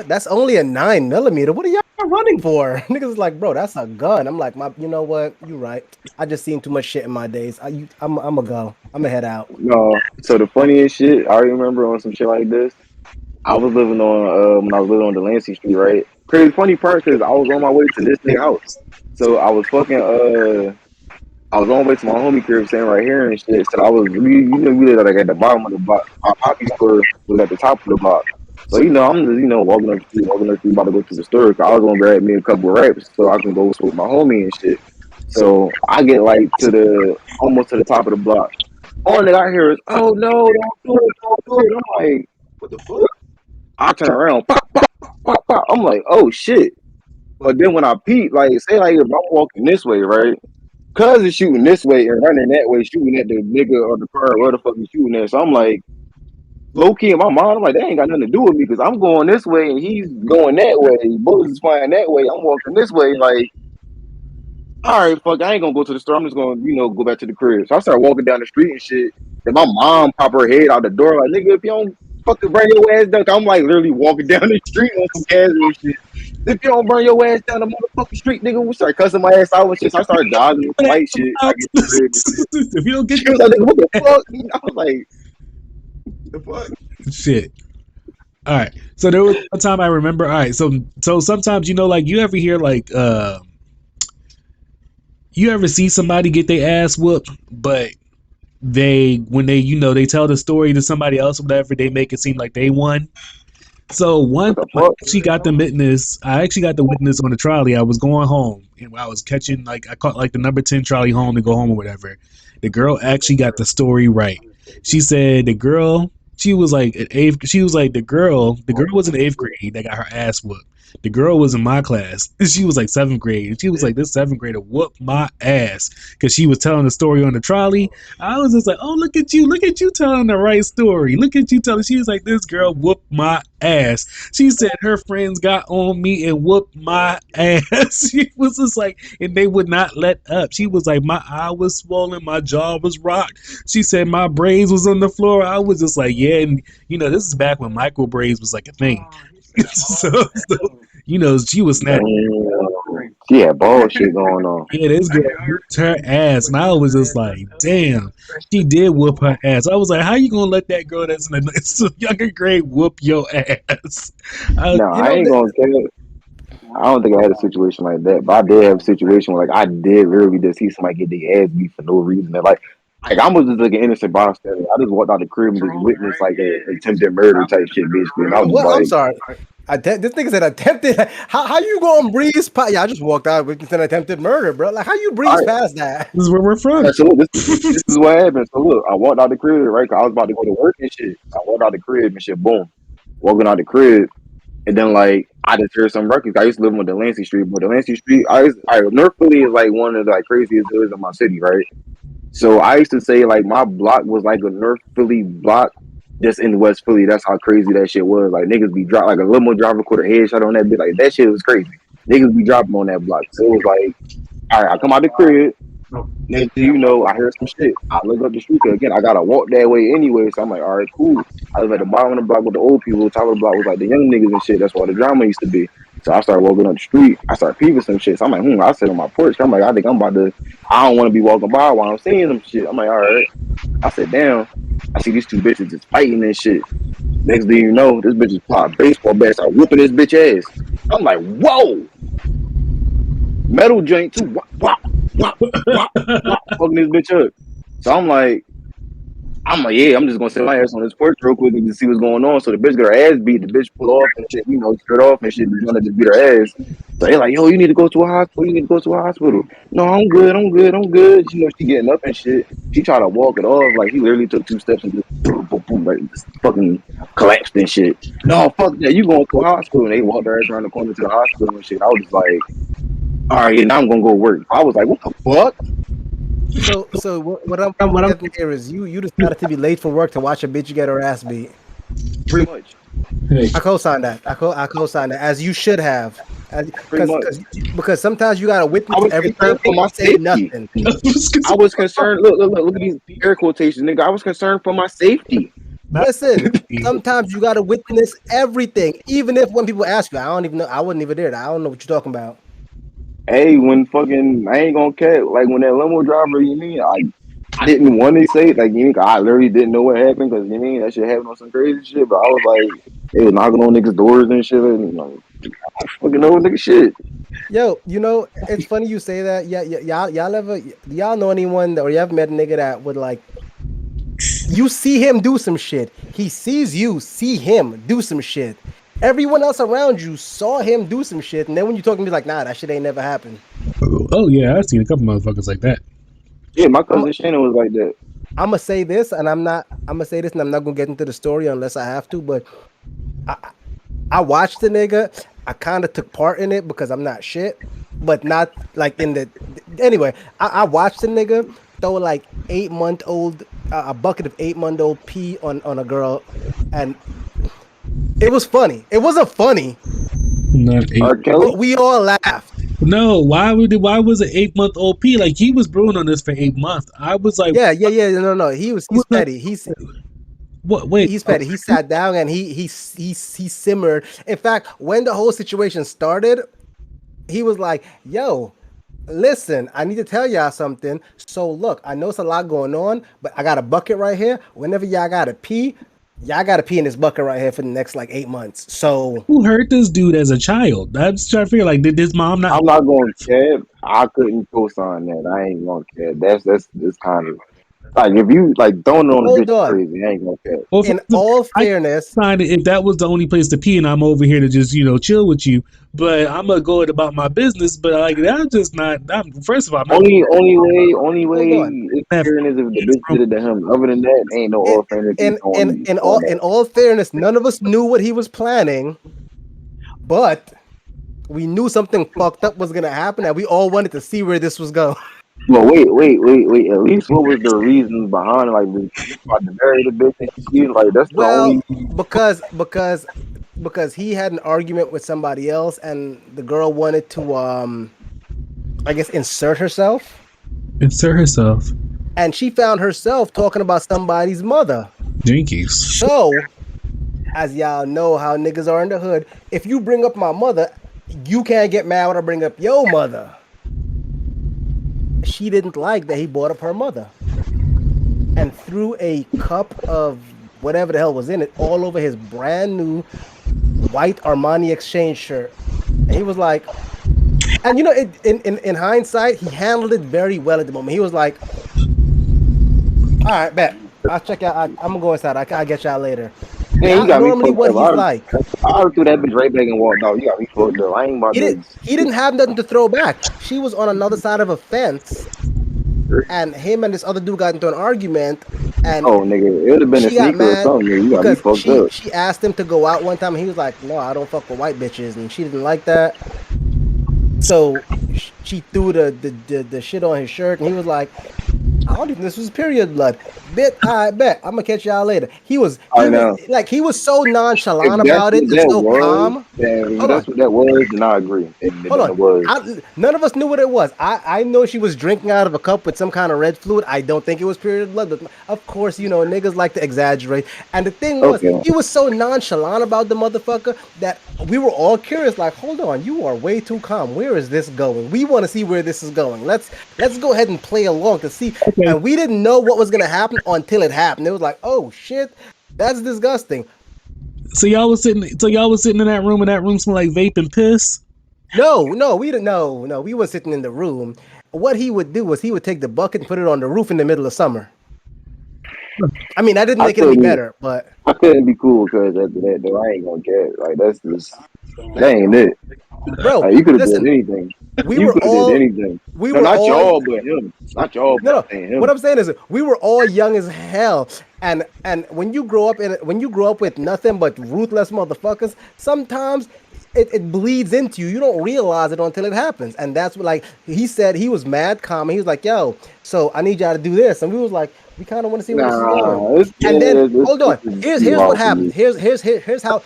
That's only a 9mm. What are y'all I'm running for? Niggas is like, bro, that's a gun. I'm like, you know what? You right. I just seen too much shit in my days. I'm a go. I'm gonna head out. No. So the funniest shit I remember on some shit like this. I was living on when I was living on Delancey Street, right? Crazy funny part because I was on my way to this nigga house. So I was fucking I was on my way to my homie crib staying right here and shit. So I was we lived like at the bottom of the block. Our poppy store was at the top of the block. So I'm just walking up the street, about to go to the store. Cause I was gonna grab me a couple of wraps so I can go with my homie and shit. So I get like to almost to the top of the block. All that I hear is, "Oh no, don't do it, don't do it." I'm like, "What the fuck?" I turn around, pop, pop, pop, pop. I'm like, "Oh shit!" But then when I peep, like, say like if I'm walking this way, right? Cuz is shooting this way and running that way, shooting at the nigga or the car, where the fuck he's shooting at. So I'm like, low key in my mind, I'm like, that ain't got nothing to do with me because I'm going this way and he's going that way. Bullets is flying that way. I'm walking this way. Like, all right, fuck, I ain't gonna go to the store. I'm just gonna, go back to the crib. So I started walking down the street and shit. Then my mom pop her head out the door, like, nigga, if you don't fucking bring your ass down, I'm like literally walking down the street on some casual shit. If you don't burn your ass down the motherfucking street, nigga, we start cussing my ass out and shit. So I started dodging with white shit. I get to the crib and shit. If you don't get She was like, nigga, what the fuck? I was like, the fuck? shit. All right. So there was a time I remember. All right. So sometimes like you ever hear like you ever see somebody get their ass whooped, but when they they tell the story to somebody else or whatever, they make it seem like they won. So one time I actually got the witness on the trolley. I was going home and I was catching I caught like the number 10 trolley home to go home or whatever. The girl actually got the story right. She said the girl, she was like the girl was in 8th grade that got her ass whooped. The girl was in my class. She was like 7th grade. And she was like, this 7th grader whooped my ass because she was telling the story on the trolley. I was just like, oh, look at you telling the right story. Look at you telling. She was like, this girl whooped my ass. She said her friends got on me and whooped my ass. She was just like, and they would not let up. She was like, my eye was swollen, my jaw was rocked. She said my braids was on the floor. I was just like, yeah. And this is back when micro braids was like a thing. so she was snapping. She had bullshit going on. Yeah, this girl whooped her ass, and I was just like, damn, she did whoop her ass. I was like, how you gonna let that girl that's in a younger grade whoop your ass? I ain't gonna tell you. I don't think I had a situation like that, but I did have a situation where I did literally just see somebody get their ass beat for no reason. And, I was just like an innocent bystander. I just walked out the crib and just witnessed an attempted murder type shit, basically. And I was I'm sorry. This nigga said attempted. How you gonna breeze past? Yeah, I just walked out with an attempted murder, bro. Like, how you breeze past that? This is where we're from. Right, so look, this is what happened. So look, I walked out the crib, right? Cause I was about to go to work and shit. I walked out the crib and shit. Boom, walking out the crib, and then I just heard some records. I used to live on Delancey Street, but Delancey Street, North Philly is one of the craziest hoods in my city, right? So I used to say my block was like a North Philly block, just in West Philly. That's how crazy that shit was. Niggas be drop a limo driver caught a headshot on that bitch. That shit was crazy. Niggas be dropping on that block. So it was all right, I come out the crib. Next thing you know, I hear some shit. I look up the street again. I gotta walk that way anyway. So I'm like, all right, cool. I live at the bottom of the block with the old people. The top of the block was the young niggas and shit. That's where the drama used to be. So I started walking up the street. I started peeping some shit. So I'm like, I sit on my porch. I'm like, I think I'm about to. I don't want to be walking by while I'm seeing some shit. I'm like, all right. I sit down. I see these two bitches just fighting and shit. Next thing you know, this bitch just popped baseball bat, start whooping this bitch ass. I'm like, whoa. Metal joint too. Wop, wop, wop, wop, wop, fucking this bitch up. So I'm like, yeah, I'm just gonna sit my ass on this porch real quick and just see what's going on. So the bitch got her ass beat. The bitch pulled off and shit, skirt off and shit. The gonna just beat her ass. So they're like, yo, you need to go to a hospital. No, I'm good. She getting up and shit. She tried to walk it off. He literally took 2 steps and just boom, boom, boom, just fucking collapsed and shit. No, fuck that. You going to a hospital. And they walked her ass around the corner to the hospital and shit. I was just like, all right, yeah, now I'm gonna go work. I was like, what the fuck? So what I'm getting here is you decided to be late for work to watch a bitch get her ass beat. Pretty much. I co-sign that. I co-sign that, as you should have. Because sometimes you gotta witness everything for my safety. Nothing. I was concerned. Look at these air quotations, nigga. I was concerned for my safety. Listen, sometimes you gotta witness everything, even if when people ask you, I don't even know. I wasn't even there. I don't know what you're talking about. Hey, when fucking I ain't gonna care. Like when that limo driver, you mean I didn't want to say it, like you mean I literally didn't know what happened because you mean that shit happened on some crazy shit. But I was like, they was knocking on niggas' doors and shit, and like, I fucking know nigga shit. Yo, it's funny you say that. Yeah, y'all ever y'all know anyone or you ever met a nigga that would like you see him do some shit. He sees you, see him do some shit. Everyone else around you saw him do some shit, and then when you talking to me like, nah, that shit ain't never happened. Oh yeah, I've seen a couple motherfuckers like that. Yeah, my I'm cousin Shannon was like that. I'm gonna say this, and I'm not. I'm gonna say this, and I'm not gonna get into the story unless I have to. But I watched the nigga. I kind of took part in it because I'm not shit, but not like in the. Anyway, I watched the nigga throw like 8-month old a bucket of 8-month old pee on a girl, and it was funny. It wasn't funny, Not eight. R. Kelly. but we all laughed. No, why was an 8-month-old P like he was brewing on this for 8 months? I was like, Yeah. No. He's was that- petty. what? Wait, He's petty. He sat down and he simmered. In fact, when the whole situation started, he was like, "Yo, listen, I need to tell y'all something. So look, I know it's a lot going on, but I got a bucket right here. Whenever y'all gotta pee in this bucket right here for the next like 8 months. So who hurt this dude as a child? I'm just trying to figure like, did his mom not? I'm not gonna care. I couldn't co-sign that. I ain't gonna care. That's kind of like if you like throwing it on the hold bitch on. crazy. I ain't gonna care. Well, In first of all, all I fairness, signed it if that was the only place to pee, and I'm over here to just chill with you. But I'm gonna go about my business. But like that's just not. First of all, I'm not. Only hold way on. it's fair is if the bitch did it to him. Other than that, ain't no In, all fairness on in that. all fairness, none of us knew what he was planning, but we knew something fucked up was gonna happen, and we all wanted to see where this was going. Well, wait. At least what was the reasons behind it? Like, was he about to marry the bitch and she like that's the Well, only. because he had an argument with somebody else, and the girl wanted to I guess insert herself, Insert herself. and she found herself talking about somebody's mother. Jinkies. So, as y'all know how niggas are in the hood, if you bring up my mother, you can't get mad when I bring up your mother. She didn't like that he brought up her mother and threw a cup of whatever the hell was in it all over his brand new white Armani Exchange shirt. And he was like, and in hindsight, he handled it very well at the moment. He was like, all right, bet. I'll check out. I'm gonna go inside. I'll get y'all later. Man, you Not got me normally fucked what up. he's like. I threw that bitch right back and walked out. You got me fucked up. I ain't about to. He didn't have nothing to throw back. She was on another side of a fence, and him and this other dude got into an argument, and Oh, nigga, it would have been a she got sneaker or mad something. Nigga. You got me because fucked up. she asked him to go out one time, and he was like, "No, I don't fuck with white bitches," and she didn't like that. So she threw the shit on his shirt, and he was like, "I don't even this was period blood." I bet I'm gonna catch y'all later. He was know. he was so If nonchalant that's about it what and that so was, calm. then if Hold on. that's what that was, then I agree. Then Hold on. it was. None of us knew what it was. I know she was drinking out of a cup with some kind of red fluid. I don't think it was period blood, but of course, niggas like to exaggerate. And the thing was, Okay. he was so nonchalant about the motherfucker that we were all curious. Like, hold on, you are way too calm. Where is this going? We want to see where this is going. Let's go ahead and play along to see. Okay. And we didn't know what was gonna happen until it happened. It was like, oh shit, that's disgusting. So y'all was sitting in that room, and that room smelled like vape and piss. No, we didn't. No, we were sitting in the room. What he would do was he would take the bucket and put it on the roof in the middle of summer. I mean, that didn't make it any better, but I couldn't be cool because after that, though, I ain't gonna care. Like that ain't it. bro, Like, you could have listen, did anything. we You were could have did all anything. we No, were not all y'all, but him. Not y'all, but no. I'm saying him. What I'm saying is we were all young as hell, and when you grow up with nothing but ruthless motherfuckers, sometimes it bleeds into you. You don't realize it until it happens, and that's what, like he said, he was mad calm. He was like, "Yo, so I need y'all to do this," and we was like, "We kind of want to see where this is going." And then hold on, here's what happened. Here's how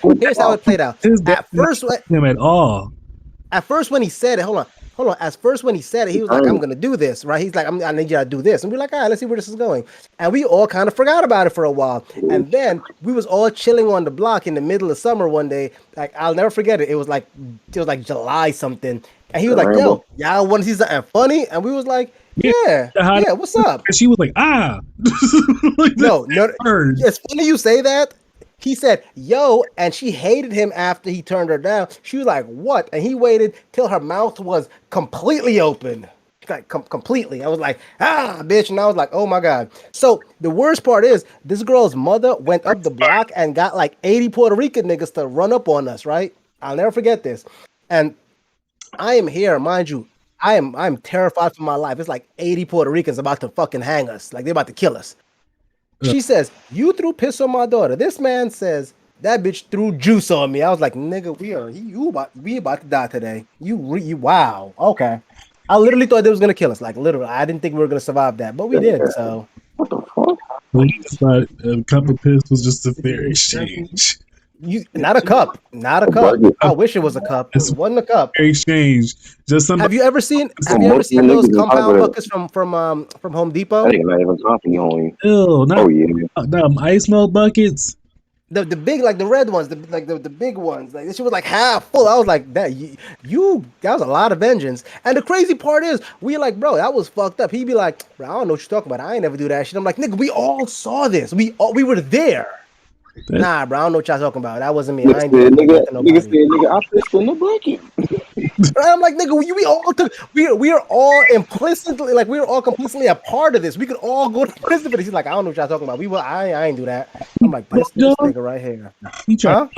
it played out. His dad At first, him at all. when he said it, hold on. hold on. At first, when he said it, he was like, "I'm gonna do this," right? He's like, "I need you to do this," and we're like, "All right, let's see where this is going." And we all kind of forgot about it for a while. And then we was all chilling on the block in the middle of summer one day. Like I'll never forget it. It was like July something, and he was like, "Yo, y'all want to see something funny?" And we was like, "Yeah, what's up?" And she was like, "Ah." Like, No, it's funny you say that. He said, "Yo," and she hated him after he turned her down. She was like, "What?" And he waited till her mouth was completely open. Like completely. I was like, "Ah, bitch." And I was like, "Oh my God." So the worst part is this girl's mother went up the block and got like 80 Puerto Rican niggas to run up on us, right? I'll never forget this. And I am here, mind you. I'm terrified for my life. It's like 80 Puerto Ricans about to fucking hang us. Like they're about to kill us. She says, "You threw piss on my daughter." This man says, "That bitch threw juice on me." I was like, "Nigga, we about to die today." Wow. Okay. I literally thought they was gonna kill us. Like literally, I didn't think we were gonna survive that, but we did. So What the fuck? We thought a cup of piss was just a fair exchange. Not a cup. I wish it was a cup. It wasn't a cup. Fair exchange. Just some. Have you ever seen those compound buckets from Home Depot? I think I'm not even talking to you, homie. Ew, not Oh yeah. ice melt buckets. The big, like the red ones, the big ones. Like this shit was like half full. I was like, that was a lot of vengeance. And the crazy part is, we like, bro, that was fucked up. He'd be like, "Bro, I don't know what you're talking about. I ain't never do that shit." I'm like, "Nigga, we all saw this. We were there." Nah, bro, I don't know what y'all talking about. That wasn't me. I ain't doing Nigga, I pissed in the bucket. I'm like, nigga, we are all implicitly, like, we were all completely a part of this. We could all go to prison for this. He's like, "I don't know what y'all talking about. I ain't do that." I'm like, this nigga right here. He tried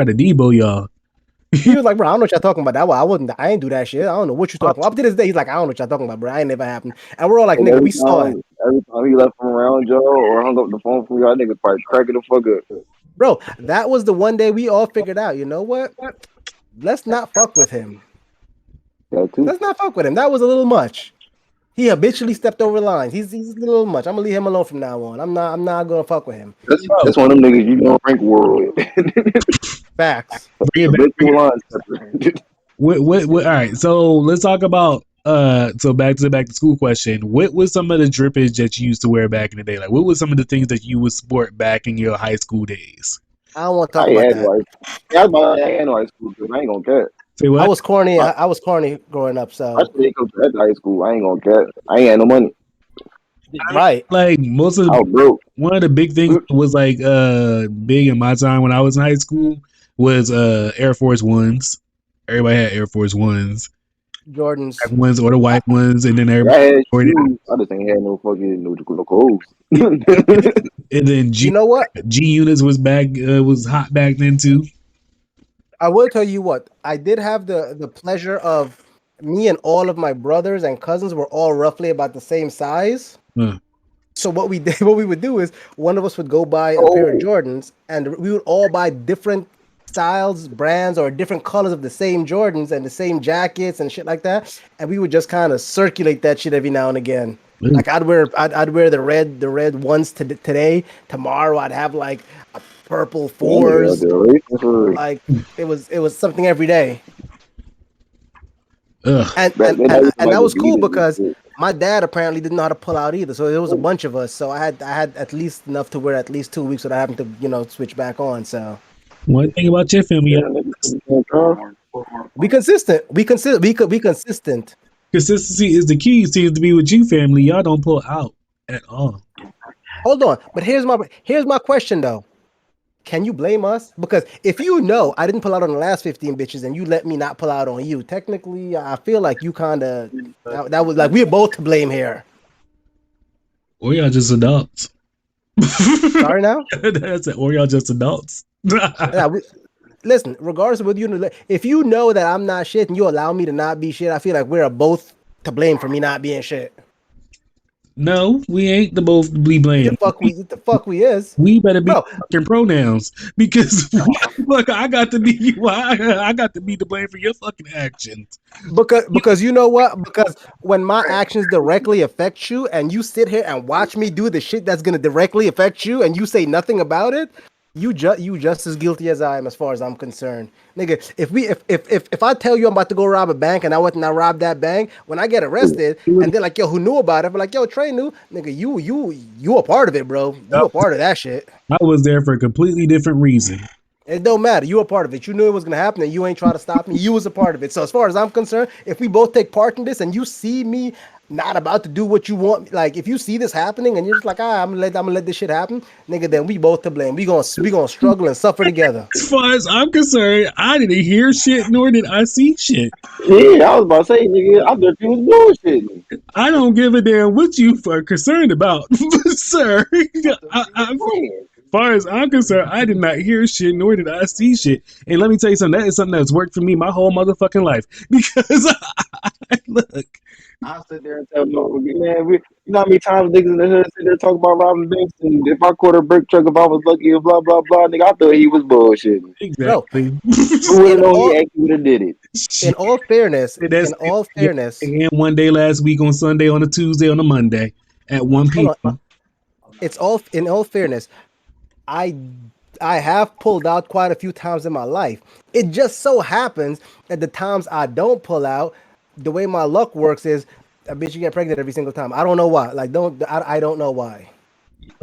to Debo y'all. He was like, "Bro, I don't know what y'all talking about. I ain't do that shit. I don't know what you talking about." Up to this day, he's like, "I don't know what y'all talking about, bro. I ain't never happened." And we're all like, "Nigga, we saw it." Every time he left from around Joe or hung up the phone from y'all niggas probably cracking the fuck up. Bro, that was the one day we all figured out, you know what? Let's not fuck with him. Let's not fuck with him. That was a little much. He habitually stepped over the lines. He's a little much. I'm gonna leave him alone from now on. I'm not gonna fuck with him. That's one of them niggas you don't rank world with. Facts. What? All right. So let's talk about. So back to school question. What was some of the drippage that you used to wear back in the day? Like, what was some of the things that you would sport back in your high school days? I don't want to talk about that. I ain't no high school because I ain't gonna care. Say what? I was corny. I was corny growing up. So I stayed to high school. I ain't gonna care. I ain't had no money. Right. Like most of one of the big things was like big in my time when I was in high school was Air Force Ones. Everybody had Air Force Ones. Jordans, ones or the white ones, and then everybody. I just ain't had no fucking no clothes. And then you know what? G units was was hot back then too. I will tell you what, I did have the pleasure of me and all of my brothers and cousins were all roughly about the same size. So what we would do is one of us would go buy a pair of Jordans, and we would all buy different styles, brands, or different colors of the same Jordans and the same jackets and shit like that, and we would just kind of circulate that shit every now and again. Like I'd wear the red ones today. Tomorrow I'd have like a purple fours. Like it was something every day. And that was cool because my dad apparently didn't know how to pull out either. So there was a bunch of us. So I had at least enough to wear at least 2 weeks without having to switch back on. So one thing about your family, be consistent. Be consistent. Consistency is the key. Seems to be with you, family. Y'all don't pull out at all. Hold on, but here's my question though. Can you blame us? Because if you know I didn't pull out on the last 15 bitches and you let me not pull out on you, technically I feel like you kind of that was like we're both to blame here. Or y'all just adults. Sorry now? That's it. Or y'all just adults. Listen, regardless of whether if you know that I'm not shit and you allow me to not be shit, I feel like we're both to blame for me not being shit. No, we ain't the both be blamed. The fuck we is. We better be fucking pronouns because look, I got to be I got to be to blame for your fucking actions. Because you know what? Because when my actions directly affect you and you sit here and watch me do the shit that's gonna directly affect you and you say nothing about it, You just as guilty as I am, as far as I'm concerned, nigga. If I tell you I'm about to go rob a bank and I went and I robbed that bank, when I get arrested and they're like, yo, who knew about it? I'm like, yo, Trey knew, nigga. You a part of it, bro. You a part of that shit. I was there for a completely different reason. It don't matter. You a part of it. You knew it was gonna happen, and you ain't try to stop me. You was a part of it. So as far as I'm concerned, if we both take part in this, and you see me not about to do what you want, like if you see this happening, and you're just like, I'm gonna let this shit happen, nigga, then we both to blame. We gonna struggle and suffer together. As far as I'm concerned, I didn't hear shit nor did I see shit. Yeah, I was about to say, nigga, I thought you was bullshitting. I don't give a damn what you are concerned about, sir. As far as I'm concerned, I did not hear shit nor did I see shit. And let me tell you something, that is something that's worked for me my whole motherfucking life. Because look, I sit there and tell motherfuckers, man, you know how many times niggas in the hood sit there and talk about robbing banks, and if I caught a brick truck, if I was lucky, and blah blah blah, nigga, I thought he was bullshitting. Bro, exactly. Who would have known he actually would have did it? in all fairness, That's in all fairness, again one day last week on Sunday, on a Tuesday, on a Monday at 1 hold p.m. on. It's all in all fairness. I I have pulled out quite a few times in my life. It just so happens that the times I don't pull out, the way my luck works is a bitch you get pregnant every single time. I don't know why. Like I don't know why.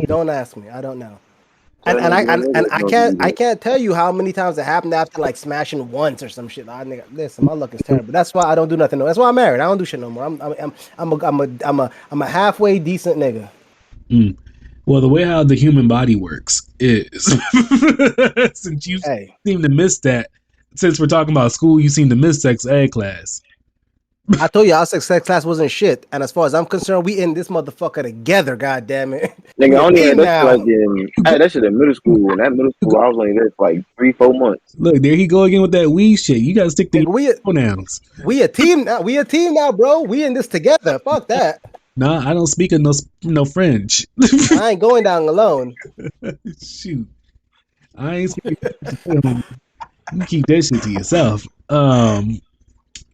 Don't ask me. I don't know. And I can't tell you how many times it happened after like smashing once or some shit. Nigga, listen, my luck is terrible. That's why I don't do nothing. That's why I'm married. I don't do shit no more. I'm a halfway decent nigga. Mm. Well, the way how the human body works is, since you Hey, seem to miss that, since we're talking about school, you seem to miss sex ed class. I told you our sex class wasn't shit. And as far as I'm concerned, we in this motherfucker together. God damn it. Nigga, We I a only had team that shit now. like I had that shit in middle school. And that middle school, I was only there for like 3-4 months. Look, there he go again with that weed shit. You gotta stick to Nigga, your pronouns. we a team now. We a team now, bro. We in this together. Fuck that. Nah, I don't speak of no French. I ain't going down alone. Shoot, I ain't speaking. You keep that shit to yourself. Hold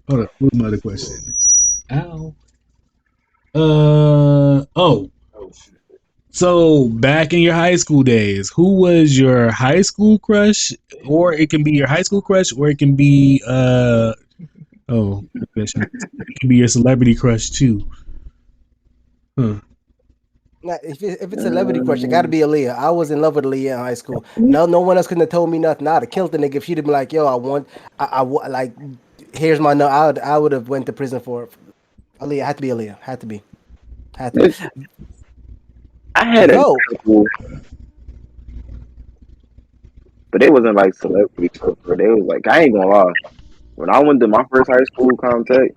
on. What's my other question? Ow. Oh. So back in your high school days, who was your high school crush? Or it can be your high school crush, or it can be it can be your celebrity crush too. Huh. Now, if it's a celebrity crush, it got to be Aaliyah. I was in love with Aaliyah in high school. No one else couldn't have told me nothing. I'd have killed the nigga if she'd have been like, "Yo, like, here's my no." I would have went to prison for it. Aaliyah had to be Aaliyah. Had to be. I had a Yo, couple, but they wasn't like celebrity stuff. But they was like, I ain't gonna lie. When I went to my first high school contact,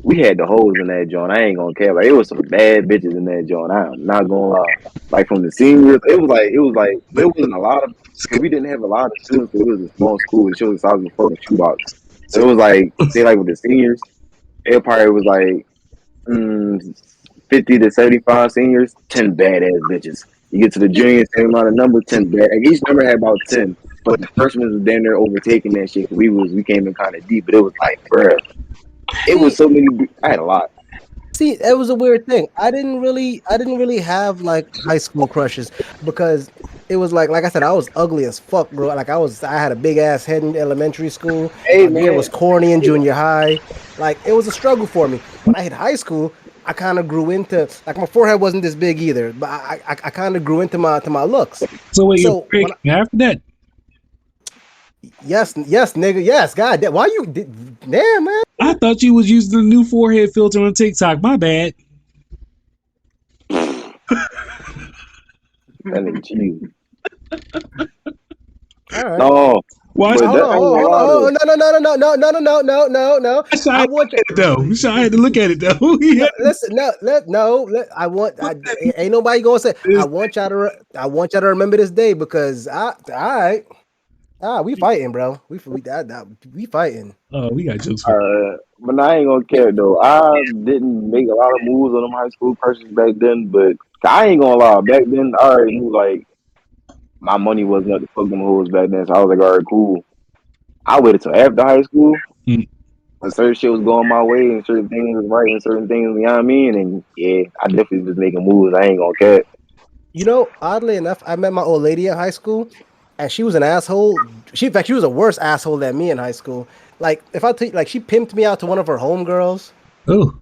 we had the hoes in that joint. I ain't gonna care. Like it was some bad bitches in that joint. I'm not gonna lie. Like from the seniors, but it wasn't a lot of because we didn't have a lot of students. It was a small school. The shit was the size of a fucking shoebox. So it was like, say like with the seniors, it probably was like 50 to 75 seniors, 10 badass bitches. You get to the junior, same amount of numbers, 10 bad. Like each number had about 10, but the first one was damn near overtaking that shit. We came in kind of deep, but it was like, bruh, it was so many. I had a lot. see, it was a weird thing. I didn't really have like high school crushes because it was like I said, I was ugly as fuck, bro. Like I had a big ass head in elementary school. Hey My beard man, was corny in junior high. Like it was a struggle for me. When I hit high school, I kind of grew into like my forehead wasn't this big either, but I kind of grew into my looks. So wait, So when after that, yes, nigga, yes, God, why you damn man? I thought you was using the new forehead filter on TikTok. My bad. that nigga cheese. All right. No, Watch but Hold that on, ain't gonna lie though. no. I want look at it though. Shy had to look at it though. no, listen, ain't nobody gonna say. I want y'all to remember this day because all right, we fighting, bro. We fighting. Oh, we got jokes for But I ain't gonna care though. I didn't make a lot of moves on them high school crushes back then, but I ain't gonna lie. Back then, I already knew like my money wasn't up to fuck them hoes back then, so I was like, all right, cool. I waited till after high school Mm. when certain shit was going my way and certain things was right and certain things, you know what I mean? And yeah, I definitely was making moves. I ain't gonna care. You know, oddly enough, I met my old lady in high school, and she was an asshole. In fact, she was a worse asshole than me in high school. Like, if I tell you, like, she pimped me out to one of her homegirls. Oh,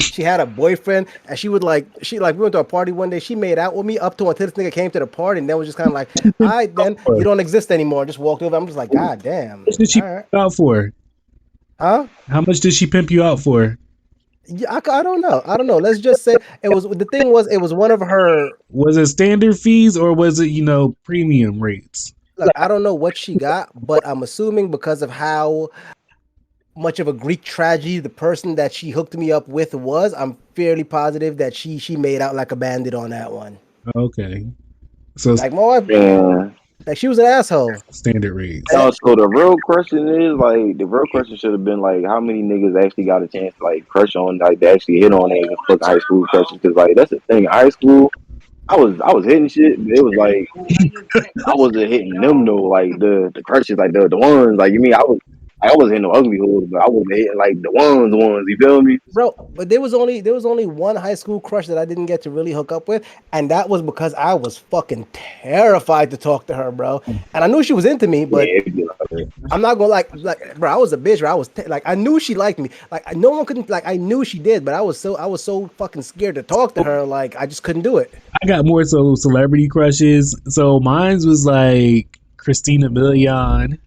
She had a boyfriend, and we went to a party one day. She made out with me up to until this nigga came to the party, and then was just kind of like, all right, then you don't exist anymore. Just walked over. I'm just like, God damn. how much did she All right, pimp you out for? huh? How much did she pimp you out for? Yeah, I don't know. I don't know. Let's just say it was it was one of her. Was it standard fees or was it premium rates? Look, I don't know what she got, but I'm assuming because of how much of a Greek tragedy the person that she hooked me up with was, I'm fairly positive that she made out like a bandit on that one. Okay, so Like my wife, Yeah. like she was an asshole. standard rates. No, so the real question is like the real question should have been like how many niggas actually got a chance to like crush on like to actually hit on niggas fucking high school crushes because like that's the thing in high school I was hitting shit but it was like I wasn't hitting them though like the crushes like the ones like you mean I was hitting the ugly hoes but I wasn't hitting like the ones you feel me Bro, but there was only one high school crush that I didn't get to really hook up with, and that was because I was fucking terrified to talk to her, bro. And I knew she was into me, but yeah, it'd be like that. I'm not gonna like, bro. I was a bitch. Bro. Like, I knew she liked me. Like, no one couldn't. Like, I knew she did, but I was so fucking scared to talk to her. Like, I just couldn't do it. I got more so celebrity crushes. So mine's was like Christina Milian,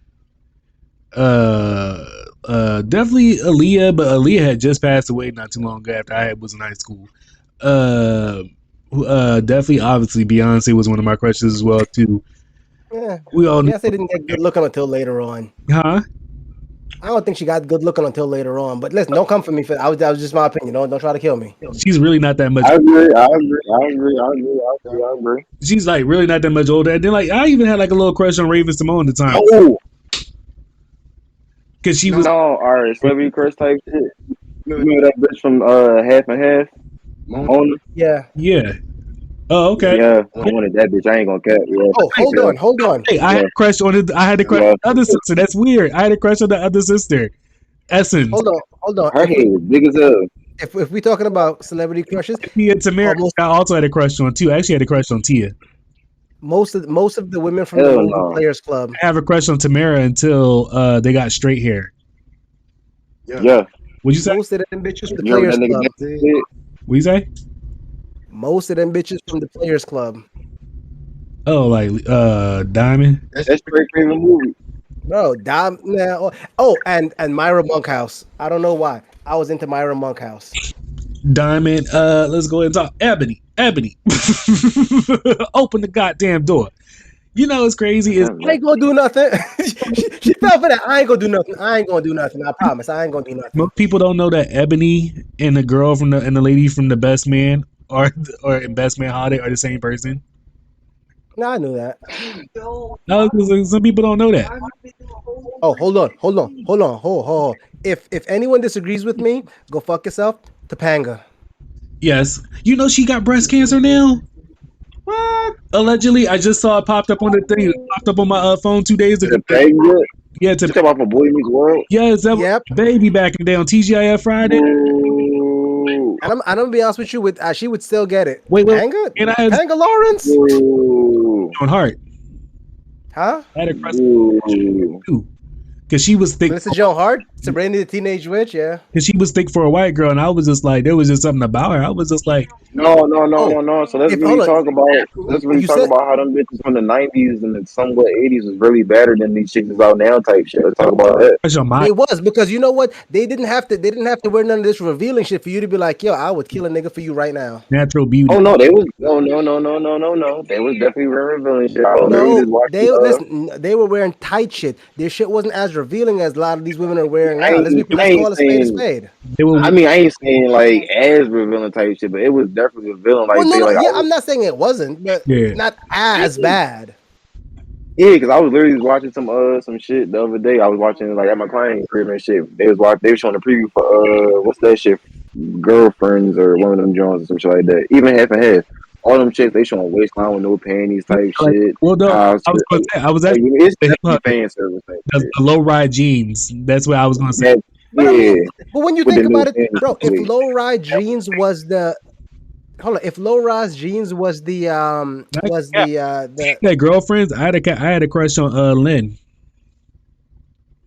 definitely Aaliyah, but Aaliyah had just passed away not too long ago after I was in high school. Definitely, obviously, Beyonce was one of my crushes as well too. Yeah, We all yes, they didn't get good looking until later on. huh? I don't think she got good looking until later on. But listen, don't come for me for that. That was just my opinion. Don't try to kill me. She's really not that much. I agree. She's like really not that much older. And then like I even had like a little crush on Raven Simone at the time Oh because she was. no alright celebrity crush type shit you remember that bitch from Half and Half Mona Yeah. Yeah. Oh, okay. yeah I wanted that bitch I ain't gonna cap yeah Oh, hold on. Hey, I had a crush on it. I had a crush on the other sister. That's weird. I had a crush on the other sister. Essence. Hold on. her head was big as hell. If we're talking about celebrity crushes, Tia Tamara. almost I also had a crush on too. I actually had a crush on Tia. most of the women from the Hell movie no. Players Club. I have a crush on Tamara until they got straight hair. Yeah. What'd you say? Most of them bitches from the You remember Players that Club. nigga shit? What'd you say? Most of them bitches from the Players Club. Oh, like Diamond. That's straight favorite movie. Bro, now. Oh, and Myra Monkhouse. I don't know why. I was into Myra Monkhouse. Diamond. Let's go ahead and talk. Ebony. Open the goddamn door. You know it's crazy. Is I ain't gonna do nothing. she fell for that. I ain't gonna do nothing. I promise. I ain't gonna do nothing. most people don't know that Ebony and the girl from the lady from the Best Man or in Best Man Holiday are the same person. No, I knew that. No, 'cause some people don't know that. Oh, hold on. If anyone disagrees with me, go fuck yourself. Topanga. Yes, you know she got breast cancer now. What? Allegedly, I just saw it popped up on the thing. It popped up on my phone 2 days ago. Topanga? Yeah, You talking about from Boy Meets World? yes, that was Yep. baby back in the day on TGIF Friday. Ooh. And I'm gonna be honest with you. She would still get it. Wait, Topanga? and I had Topanga Lawrence? Ooh. on heart. Huh? I had a crush Ooh. too because she was thick. Melissa Joan Hart? Sabrina the Teenage Witch? Yeah. Because she was thick for a white girl, and I was just like, there was just something about her. I was just like, No. So let's Hold really on. talk about how them bitches from the 90s and the somewhat 80s was really better than these chicks is out now type shit. Let's talk about that. crush on my. It was because you know what? They didn't have to wear none of this revealing shit for you to be like, yo, I would kill a nigga for you right now. Natural beauty. Oh no, they was no. They was definitely revealing shit. I literally No, just watched listen, they were wearing tight shit. Their shit wasn't as revealing as a lot of these women are wearing now. Let's call a spade a spade. They were, I mean, I ain't saying like as revealing type shit, but it was definitely revealing. Like, Well, no, like, yeah, I'm not saying it wasn't, but Yeah. not as bad. yeah, because I was literally just watching some shit the other day. I was watching like at my client crib and shit. They were showing a preview for what's that shit, Girlfriends or one of them Jones or some shit like that. Even Half and Half. All them chicks they showing waistline with no panties type like, shit. well, no, I was going to say, I was Like, actually it's definitely fan service. Type the shit. low ride jeans. That's what I was going to say. That, But, I yeah. mean, but when you With think the about new it, bro, panties, if low ride jeans was the hold on. If low rise jeans was the Yeah, girlfriends. I had a crush on Lynn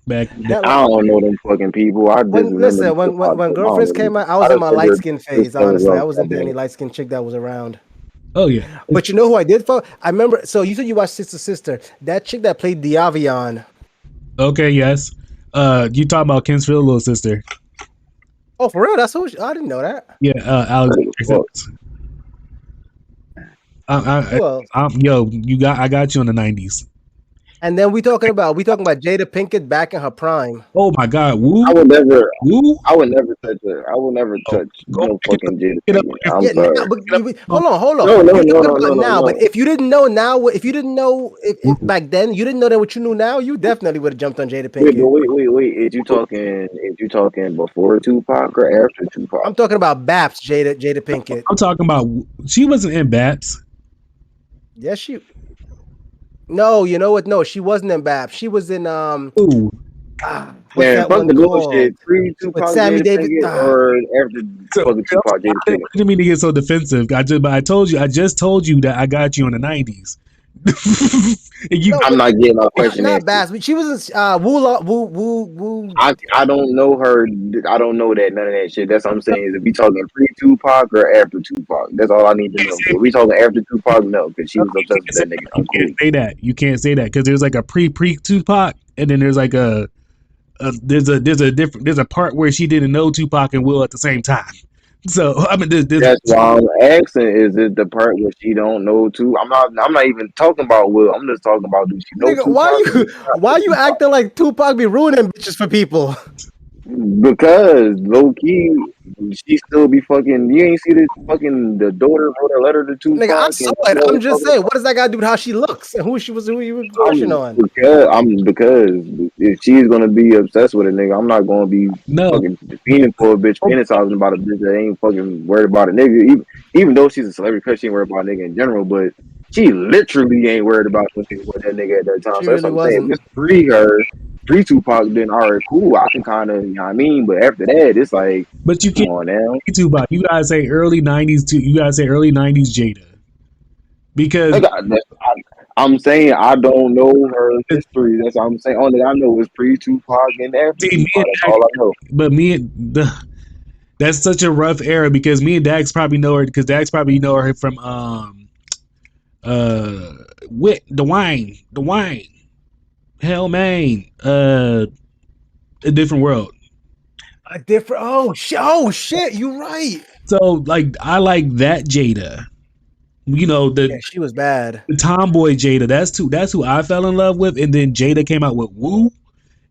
back in the day. that I don't know them fucking people. I just when remember the listen when hip hop when stuff. I don't girlfriends know them came out, I people. was I in just my light remember skin this phase. thing Honestly, I love was that into any day. light skin chick that was around. Oh yeah. But you know who I did fuck? I remember. So you said you watched Sister Sister. That chick that played Diavion. Okay. Yes. You talking about Kinsfield little sister? Oh, for real? That's who? I didn't know that. Yeah. Alexander Fuck. Phillips. I, Who else? yo, I got you in the '90s. And then we talking about Jada Pinkett back in her prime. Oh my God. I Woo. would never. Woo. I would never touch her. I would never Oh, touch go no look fucking Jada it up. Pinkett. Look I'm Yeah, now, sorry. but it up. hold on. No, no, You're no, talking no, about no, now, no, but if you didn't know now, if you didn't know Woo. back then, you didn't know that what you knew now, you definitely would have jumped on Jada Wait, but Pinkett. wait. Is you talking before Tupac or after Tupac? I'm talking about Baps, Jada Pinkett. I'm talking about. She wasn't in Bats. Yes, she. No, you know what? No, she wasn't in Baps. She was in Ooh. what's Man, that fuck one the bullshit. called? Pre With Tupac Sammy Jada Davis. Pinkett or after So fucking Tupac Jada I Pinkett? didn't mean to get so defensive. But I told you. I just told you that I got you in the '90s. And you No, I'm but not getting my question not answered. Baps. But she was in Woo. I don't know her. I don't know that none of that shit. That's what I'm saying. Is if we talking pre Tupac or after Tupac? That's all I need to know. If we talking after Tupac, no, because she was obsessed with that nigga. You I'm can't cool. say that. You can't say that because there's like a pre Tupac, and then there's like there's a part where she didn't know Tupac and Will at the same time. So I mean, there's That's why I'm asking. Is it the part where she don't know too? I'm not even talking about Will. I'm just talking about do she know Nigga, Tupac or do she not know why you Tupac? acting like Tupac be ruining bitches for people? Because low key, she still be fucking. You ain't see this fucking the daughter wrote a letter to Nigga, I Tupac saw and she it. I'm always just talking saying, what about. does that got to do with how she looks and who you were crushing on? Because if she's gonna be obsessed with a nigga, I'm not gonna be no. fucking fiending for a bitch, fantasizing about a bitch that ain't fucking worried about a nigga. Even though she's a celebrity, because she ain't worried about a nigga in general, but she literally ain't worried about nothing with that nigga at that time. She So that's what really I'm saying. If wasn't. it's pre her, pre Tupac, then all right, cool. I can kind of, you know what I mean. But after that, it's like, But you come can't on now. say Tupac. You gotta say early '90s too. You gotta say early '90s Jada because Like, I'm saying I don't know her history. That's what I'm saying. Only I know is pre Tupac and after see me Tupac. and That's Dax, all I know. but me and that's such a rough era because me and Dax probably know her because Dax probably know her from wit the wine hell man a different world. A different. Oh shit! You right. So like I like that Jada. You know Yeah, she was bad. the tomboy Jada. That's who I fell in love with. And then Jada came out with Woo,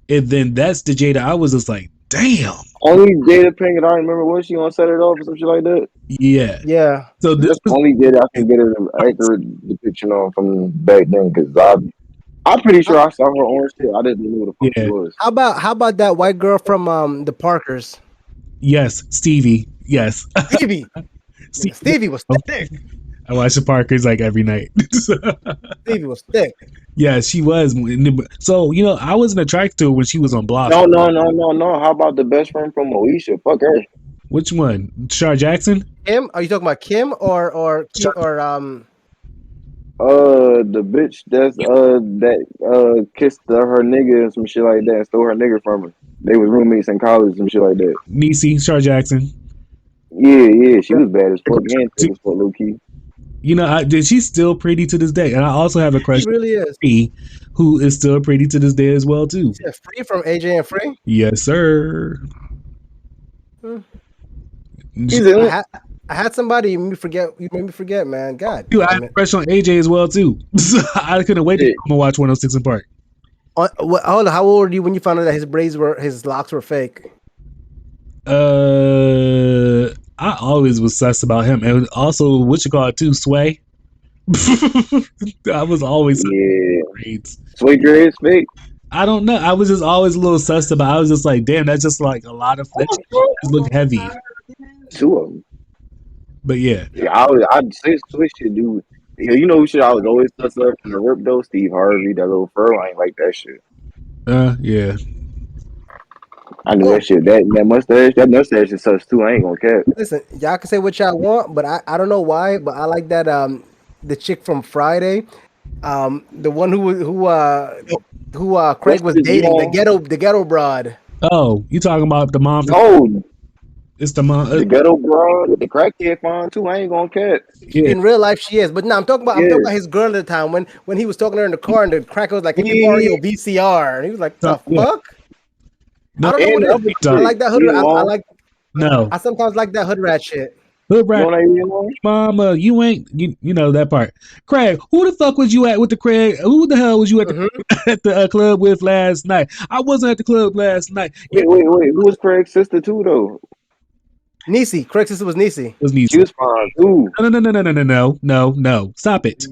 and then that's the Jada I was just like, damn, Only Jada Pinkett I remember was she on Set It Off or some shit like that. yeah. Yeah. So this That's the was only Jada I can get an accurate depiction on from back then because I'm pretty How, sure I saw her on shit. I didn't know who the fuck she yeah, was. how about that white girl from the Parkers? yes, Stevie, yes, Stevie. Nigga, Stevie. Stevie was thick. I watch the Parkers like every night. Stevie was thick. Yeah, she was. So I wasn't attracted to her when she was on No, Blossom. no, no, no, no. How about the best friend from Moesha? Fuck her. Which one? Shar Jackson? Kim? Are you talking about Kim or Shar- The bitch that kissed her nigga and some shit like that and stole her nigga from her. They was roommates in college and shit like that. Niecy, Shar Jackson. Yeah, she was bad as fuck and thick as fuck, low key. She's still pretty to this day, and I also have a she crush on really is? Free, who is still pretty to this day as well too. Is it Free from AJ and Free? Yes, sir. Hmm. He's I in had I had somebody you made me forget. You made me forget, man. God Dude, I have damn a it. crush on AJ as well too. I couldn't wait to shit. come and watch 106 in Park. Hold on, how old were you when you found out that his locks were fake? I always was sus about him, and also what you call it too, Sway. I was always sus Yeah. about grades. Sweet dreads fake. I don't know. I was just always a little sus about. I was just like, damn, that's just like a lot of that just look heavy. Two of them. But yeah, Yeah, I'd say Swiss should do. Yeah, you know who shit I was always touched up from the rip though? Steve Harvey, that little fur. I ain't like that shit. yeah. I knew Oh, that shit. That mustache is sus too. I ain't gonna cap. listen, y'all can say what y'all want, but I don't know why, but I like that the chick from Friday, the one who Craig What's was this dating, young? the ghetto broad. Oh, you talking about the mom from? No, It's the mom. the ghetto bro, the crackhead fine too. I ain't gonna cap. Yeah, In real life, she is, but no, I'm talking Yeah, about his girl at the time when he was talking to her in the car, and the cracker was like, "Can you borrow yeah, your VCR?" And he was like, "The yeah. fuck." No, I don't know and what the it is. other I chick, like that hood. Ian Long. no. I sometimes like that hood rat shit. Hood You rat, don't like Ian Long? mama, you ain't you know that part. Craig, who the fuck was you at with the Craig? Who the hell was you at the Hmm. at the club with last night? I wasn't at the club last night. It Wait. Who was Craig's sister too though? Nisi, Craig's sister was Nisi. was She Nisa. was fine too. No. Stop it.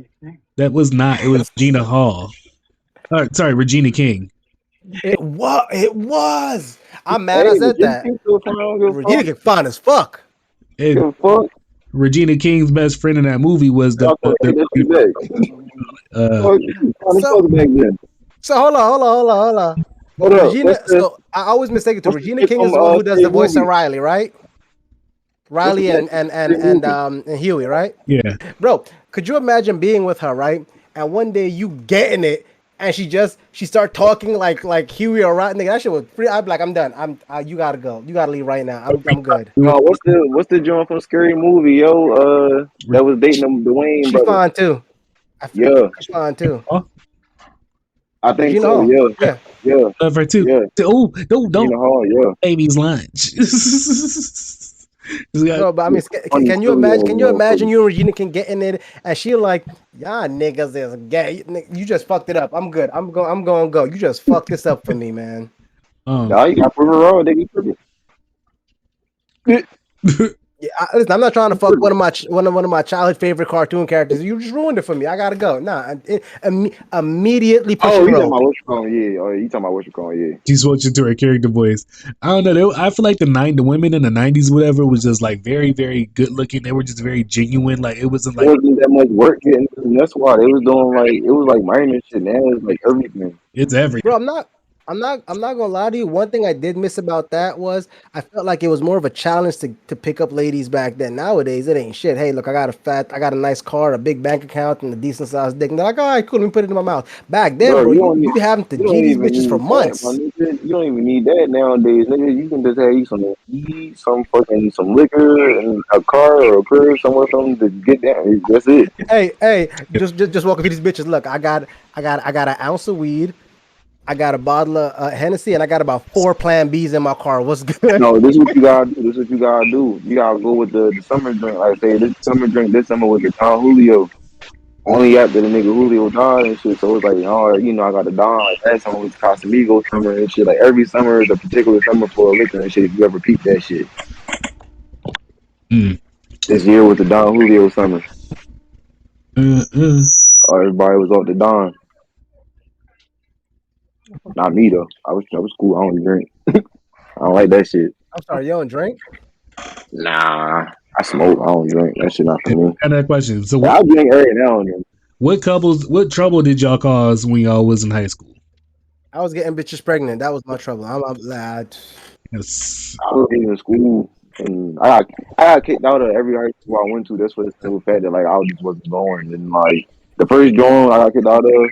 That was not. It was Regina Hall. Sorry, Regina King. It was. I'm mad I Hey, said Regina that. King still fine. I don't give a Regina fuck. get fine as fuck. And Give a fuck. Regina King's best friend in that movie was Y'all thought hey, that's too big. uh Fuck, she fine as So fuck back then. so hold on. Hold up. Regina. So I always mistake it to What's the Regina chick King is from the one who does Scary the voice of Movie? Riley, right? What's Riley that chick from Scary Movie? and Huey, right? yeah. Bro, could you imagine being with her, right? And one day you getting it, and she start talking like Huey or Rotten. That shit was free. I'm like, I'm done. You gotta go. You gotta leave right now. I'm good. No, what's the joint from Scary Movie, yo? That was dating them Dwayne She brother. fine too. Yeah, She's fine too. Oh, I think Regina so. Hall. Yeah, Yeah. yeah, love her too. yeah. Oh, don't Gina Hall. Yeah. Amy's lunch. Just got- Bro, but I mean, Funny can you story imagine? on Can you imagine you and Regina can get in it, and she like, y'all niggas is gay. You just fucked it up. I'm good. I'm going to go. You just fucked this up for me, man. Nah, you got prove it wrong. They get pretty. Yeah, listen, I'm not trying to fuck one of my childhood favorite cartoon characters. You just ruined it for me. I gotta go. Nah, immediately Oh, pushing you talking rope. about what you calling? Yeah. Oh, you talking about what you calling? Yeah. she switched into her character voice. I don't know. I feel like the women in the '90s, whatever, was just like very, very good looking. They were just very genuine. Like it wasn't It like wasn't that much work getting. That's why they was doing like it was like minor shit. Now it's like everything. it's everything. Bro, I'm not gonna lie to you. One thing I did miss about that was I felt like it was more of a challenge to pick up ladies back then. Nowadays, it ain't shit. Hey, look, I got a nice car, a big bank account, and a decent sized dick. And they're like, all right, cool, let me put it in my mouth. Back then, Bro, bro, you be having to you G don't these even bitches for need that, my months. nigga. You don't even need that nowadays, nigga. You can just have you some weed, some liquor, and a car or a crib somewhere, something to get down. That's it. Hey, just walking through these bitches. Look, I got an ounce of weed. I got a bottle of Hennessy, and I got about 4 Plan Bs in my car. What's good? No, this is what you gotta do. This is what you gotta do. You gotta go with the summer drink. Like I say, this summer drink this summer was the Don Julio. Only after the nigga Julio died and shit. So it's like, oh, I got the Don. Like that summer was Casamigo summer and shit. Like every summer is a particular summer for a liquor and shit. If you ever peep that shit, Mm. this year was the Don Julio summer. Mm-mm. Everybody was off the Don. Not me though. I was cool. I don't drink. I don't like that shit. I'm sorry, you don't drink? Nah, I smoke. I don't drink. That shit not for me. Got that question. So But I drink every now and then. what trouble did y'all cause when y'all was in high school? I was getting bitches pregnant. That was my trouble. I'm lad. Yes. I was in school and I got kicked out of every high school I went to. That's for the simple fact that like I just wasn't going. And like the first joint I got kicked out of,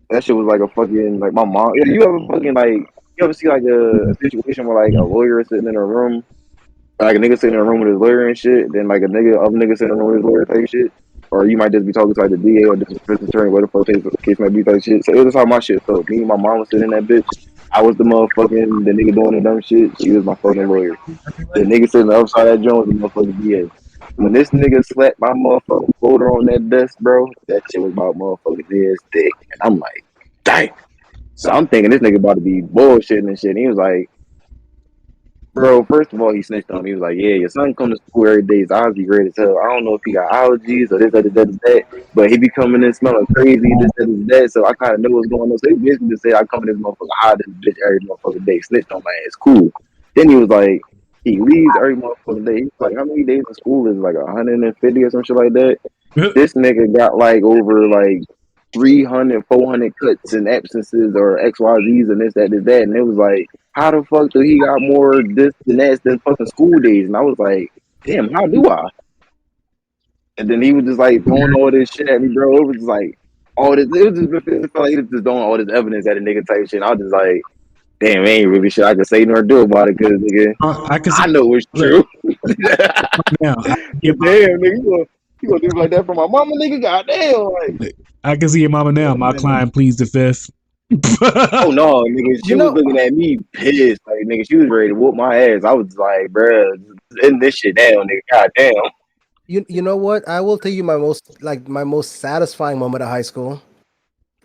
that shit was like a fucking like my mom. Yeah, you ever fucking like you ever see like a situation where like a lawyer is sitting in a room, like a nigga sitting in a room with his lawyer and shit, then like other nigga sitting in a room with his lawyer type shit. Or you might just be talking to like the DA or the defense attorney, whatever the case may be type shit. So it was how my shit felt. Me and my mom was sitting in that bitch. I was the nigga doing the dumb shit. She was my fucking lawyer. The nigga sitting upside that joint was the motherfucking DA. When this nigga slapped my motherfucking folder on that desk, bro, that shit was about motherfucking his dick. And I'm like, dang. So I'm thinking this nigga about to be bullshitting and shit. And he was like, bro, first of all, he snitched on me. He was like, yeah, your son come to school every day. His eyes be red as hell. I don't know if he got allergies or this, that. But he be coming in smelling crazy, this, that. So I kind of know what's going on. So he basically just said, I come in this motherfucker high this bitch every motherfucking day. Snitched on my ass. Cool. Then he was like, he leaves every motherfucking day. He's like, how many days in school is like 150 or some shit like that? This nigga got like over like 300, 400 cuts and absences or XYZs and this, that, and it was like, how the fuck do he got more this and that than fucking school days? And I was like, damn, how do I? And then he was just like throwing all this shit at me, bro. It was just like all this. It was just it felt like he was just throwing all this evidence at a nigga type shit. And I was just like, damn, ain't really shit I can say nor do about it, cause nigga, I know it's true. Now, damn, nigga, you gonna do like that for my mama, nigga? Goddamn, like. I can see your mama now. My client pleads the fifth. Oh no, nigga, she was looking at me pissed. Like, nigga, she was ready to whoop my ass. I was like, bruh, end this shit down, nigga. Goddamn. You know what? I will tell you my most satisfying moment of high school,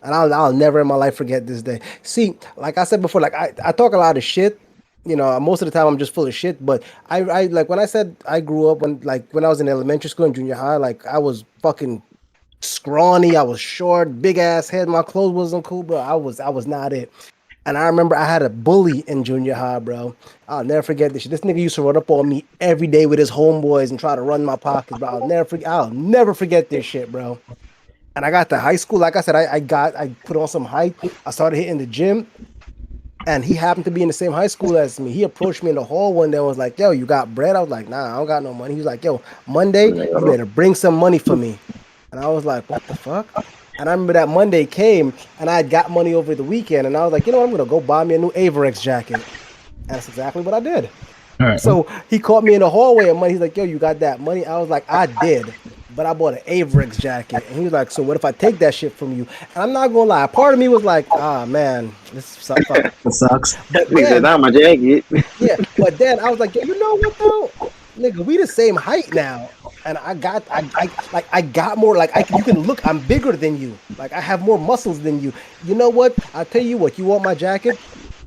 and I'll never in my life forget this day. See, like I said before, like I talk a lot of shit. You know, most of the time I'm just full of shit. But I like when I said I grew up when I was in elementary school and junior high, like I was fucking scrawny. I was short, big ass head. My clothes wasn't cool, bro. I was not it. And I remember I had a bully in junior high, bro. I'll never forget this shit. This nigga used to run up on me every day with his homeboys and try to run my pockets, bro. I'll never forget this shit, bro. And I got to high school. Like I said, I put on some height. I started hitting the gym. And he happened to be in the same high school as me. He approached me in the hall one day and was like, yo, you got bread? I was like, nah, I don't got no money. He was like, yo, Monday, you better bring some money for me. And I was like, what the fuck? And I remember that Monday came and I had got money over the weekend. And I was like, you know what? I'm going to go buy me a new Averex jacket. And that's exactly what I did. All right. So he caught me in the hallway and money. He's like, yo, you got that money? I was like, I did. But I bought an Averex jacket. And he was like, so what if I take that shit from you? And I'm not going to lie. Part of me was like, ah, man, this sucks. It sucks. But then, not my jacket. Yeah, but then I was like, yo, you know what, though? Nigga, we the same height now. And I got more, like, you can look, I'm bigger than you. Like, I have more muscles than you. You know what? I'll tell you what, you want my jacket?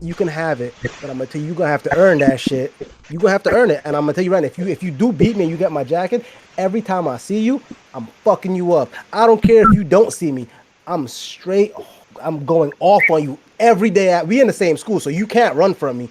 You can have it. But I'm going to tell you, you're going to have to earn that shit. You're going to have to earn it. And I'm going to tell you right now, if you do beat me and you get my jacket, every time I see you, I'm fucking you up. I don't care if you don't see me. I'm going off on you every day. We in the same school, so you can't run from me.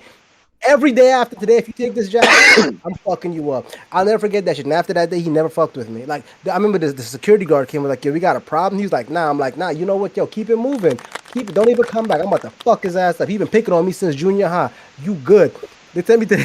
Every day after today, if you take this jacket, I'm fucking you up. I'll never forget that shit. And after that day, he never fucked with me. Like, I remember the security guard came and was like, yo, we got a problem. He was like, nah. I'm like, nah, you know what? Yo, keep it moving. Don't even come back. I'm about to fuck his ass up. He been picking on me since junior high. You good. They sent me to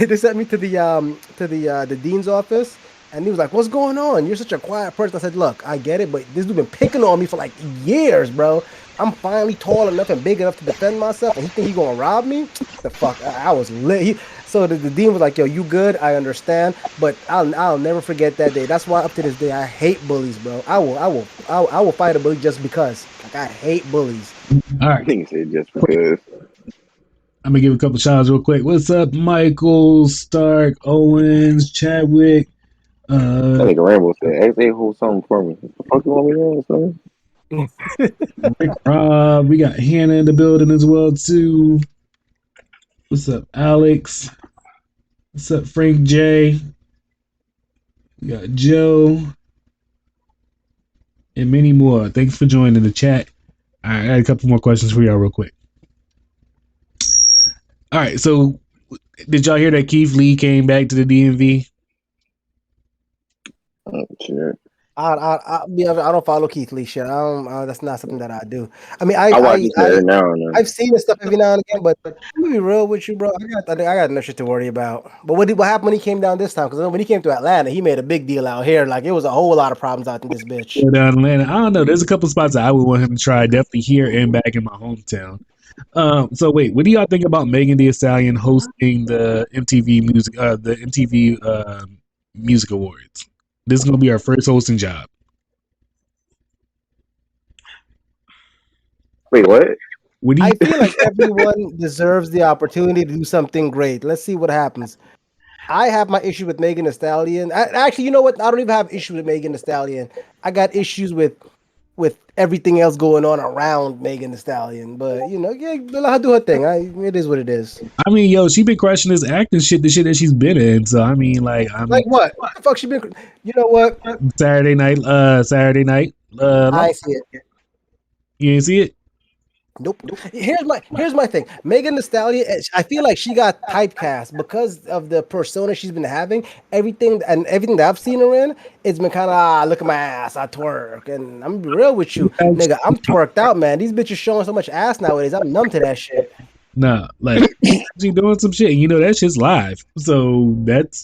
the dean's office. And he was like, what's going on? You're such a quiet person. I said, look, I get it, but this dude been picking on me for like years, bro. I'm finally tall enough and big enough to defend myself, and he think he gonna rob me? The fuck? I was lit. So the dean was like, yo, you good? I understand, but I'll never forget that day. That's why up to this day I hate bullies, bro. I will fight a bully just because. Like, I hate bullies. All right. I think he said just because. I'm gonna give a couple shout outs real quick. What's up, Michael, Stark, Owens, Chadwick? I think Rambo said, "Hey, hold something for me." What the fuck you want me to do, son? Rob, we got Hannah in the building as well too. What's up, Alex? What's up, Frank J? We got Joe and many more. Thanks for joining the chat. All right, I got a couple more questions for y'all real quick. All right, so did y'all hear that Keith Lee came back to the DMV? Oh, shit. I don't follow Keith Lee shit. I don't. That's not something that I do. I mean, I watch it every now and then. I've seen this stuff every now and again, but I'm gonna be real with you, bro. I got no shit to worry about. But what happened when he came down this time? Because when he came to Atlanta, he made a big deal out here. Like, it was a whole lot of problems out in this bitch. Down Atlanta, I don't know. There's a couple spots that I would want him to try. Definitely here and back in my hometown. So wait, what do y'all think about Megan Thee Stallion hosting the MTV Music Awards? This is gonna be our first hosting job. Wait, what? I feel like everyone deserves the opportunity to do something great. Let's see what happens. I have my issue with Megan Thee Stallion. Actually, you know what? I don't even have issues with Megan Thee Stallion. I got issues with everything else going on around Megan Thee Stallion. But, you know, yeah, let her do her thing. It is what it is. I mean, yo, she been crushing this acting shit, the shit that she's been in. So I mean, like what? What the fuck she been? You know what? Saturday night. I see it. You didn't see it? Nope. Here's my thing. Megan Thee Stallion, I feel like she got typecast because of the persona she's been having. Everything that I've seen her in, it's been kind of look at my ass, I twerk, and I'm real with you, nigga. I'm twerked out, man. These bitches showing so much ass nowadays. I'm numb to that shit. Nah, like she doing some shit. You know that shit's live, so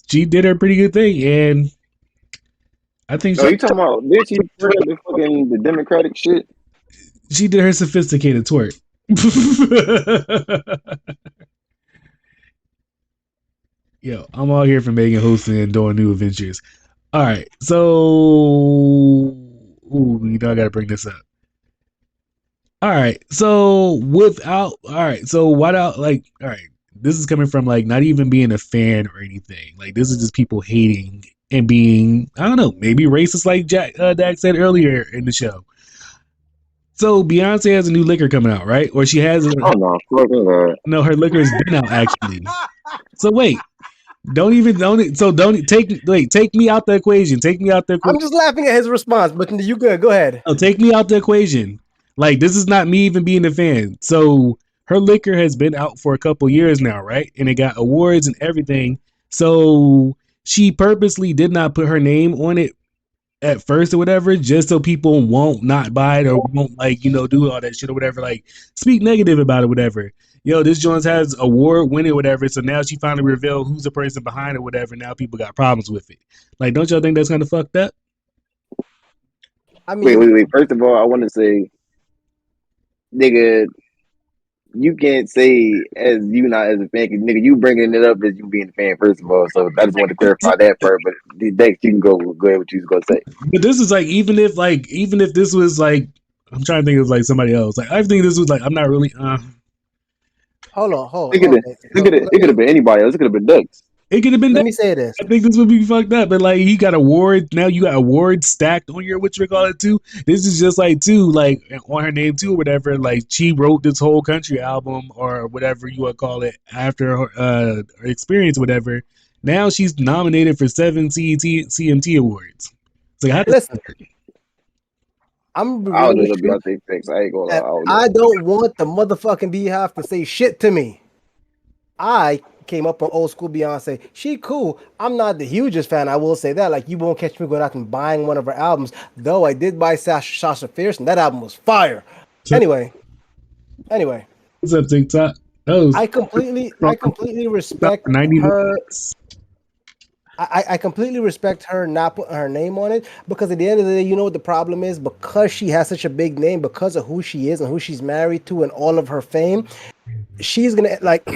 she did her pretty good thing, and I think you talking about? Did she put up the Democratic shit? She did her sophisticated twerk. Yo, I'm all here for Megan hosting and doing new adventures. All right, so I gotta bring this up. All right, so this is coming from like not even being a fan or anything. Like this is just people hating and being, I don't know, maybe racist, like Dak said earlier in the show. So Beyonce has a new liquor coming out, right? Or she has. No, her liquor has been out actually. So wait, don't take me out the equation. Take me out the equation. I'm just laughing at his response, but you good. Go ahead. No, take me out the equation. Like this is not me even being a fan. So her liquor has been out for a couple years now, right? And it got awards and everything. So she purposely did not put her name on it at first or whatever, just so people won't not buy it or won't do all that shit or whatever, like speak negative about it, whatever. This Jones has award winning, whatever. So now she finally revealed who's the person behind it, whatever. Now people got problems with it. Like, don't y'all think that's kind of fucked up? I mean, wait. First of all, I want to say, nigga, you can't say as you not as a fan, nigga, you bringing it up as you being a fan, first of all. So I just want to clarify that part. But next, you can go ahead what you was gonna say. But this is like, even if this was like, I'm trying to think of like somebody else. Like I think this was like, I'm not really. Hold on. It could have been anybody else. It could have been Ducks. It could have been. Let me say this. I think this would be fucked up, but like he got awards now. You got awards stacked on your whatchamacallit too. This is just like like on her name too, or whatever. Like she wrote this whole country album or whatever you would call it after her experience, or whatever. Now she's nominated for 7 CMT awards. So listen, I'm really I don't want the motherfucking Beehive to say shit to me. I came up on old school Beyonce. She cool. I'm not the hugest fan. I will say that. Like you won't catch me going out and buying one of her albums. Though I did buy Sasha Fierce, and that album was fire. Anyway. What's up, TikTok? I completely respect her. I completely respect her not putting her name on it, because at the end of the day, you know what the problem is? Because she has such a big name, because of who she is and who she's married to and all of her fame, she's gonna like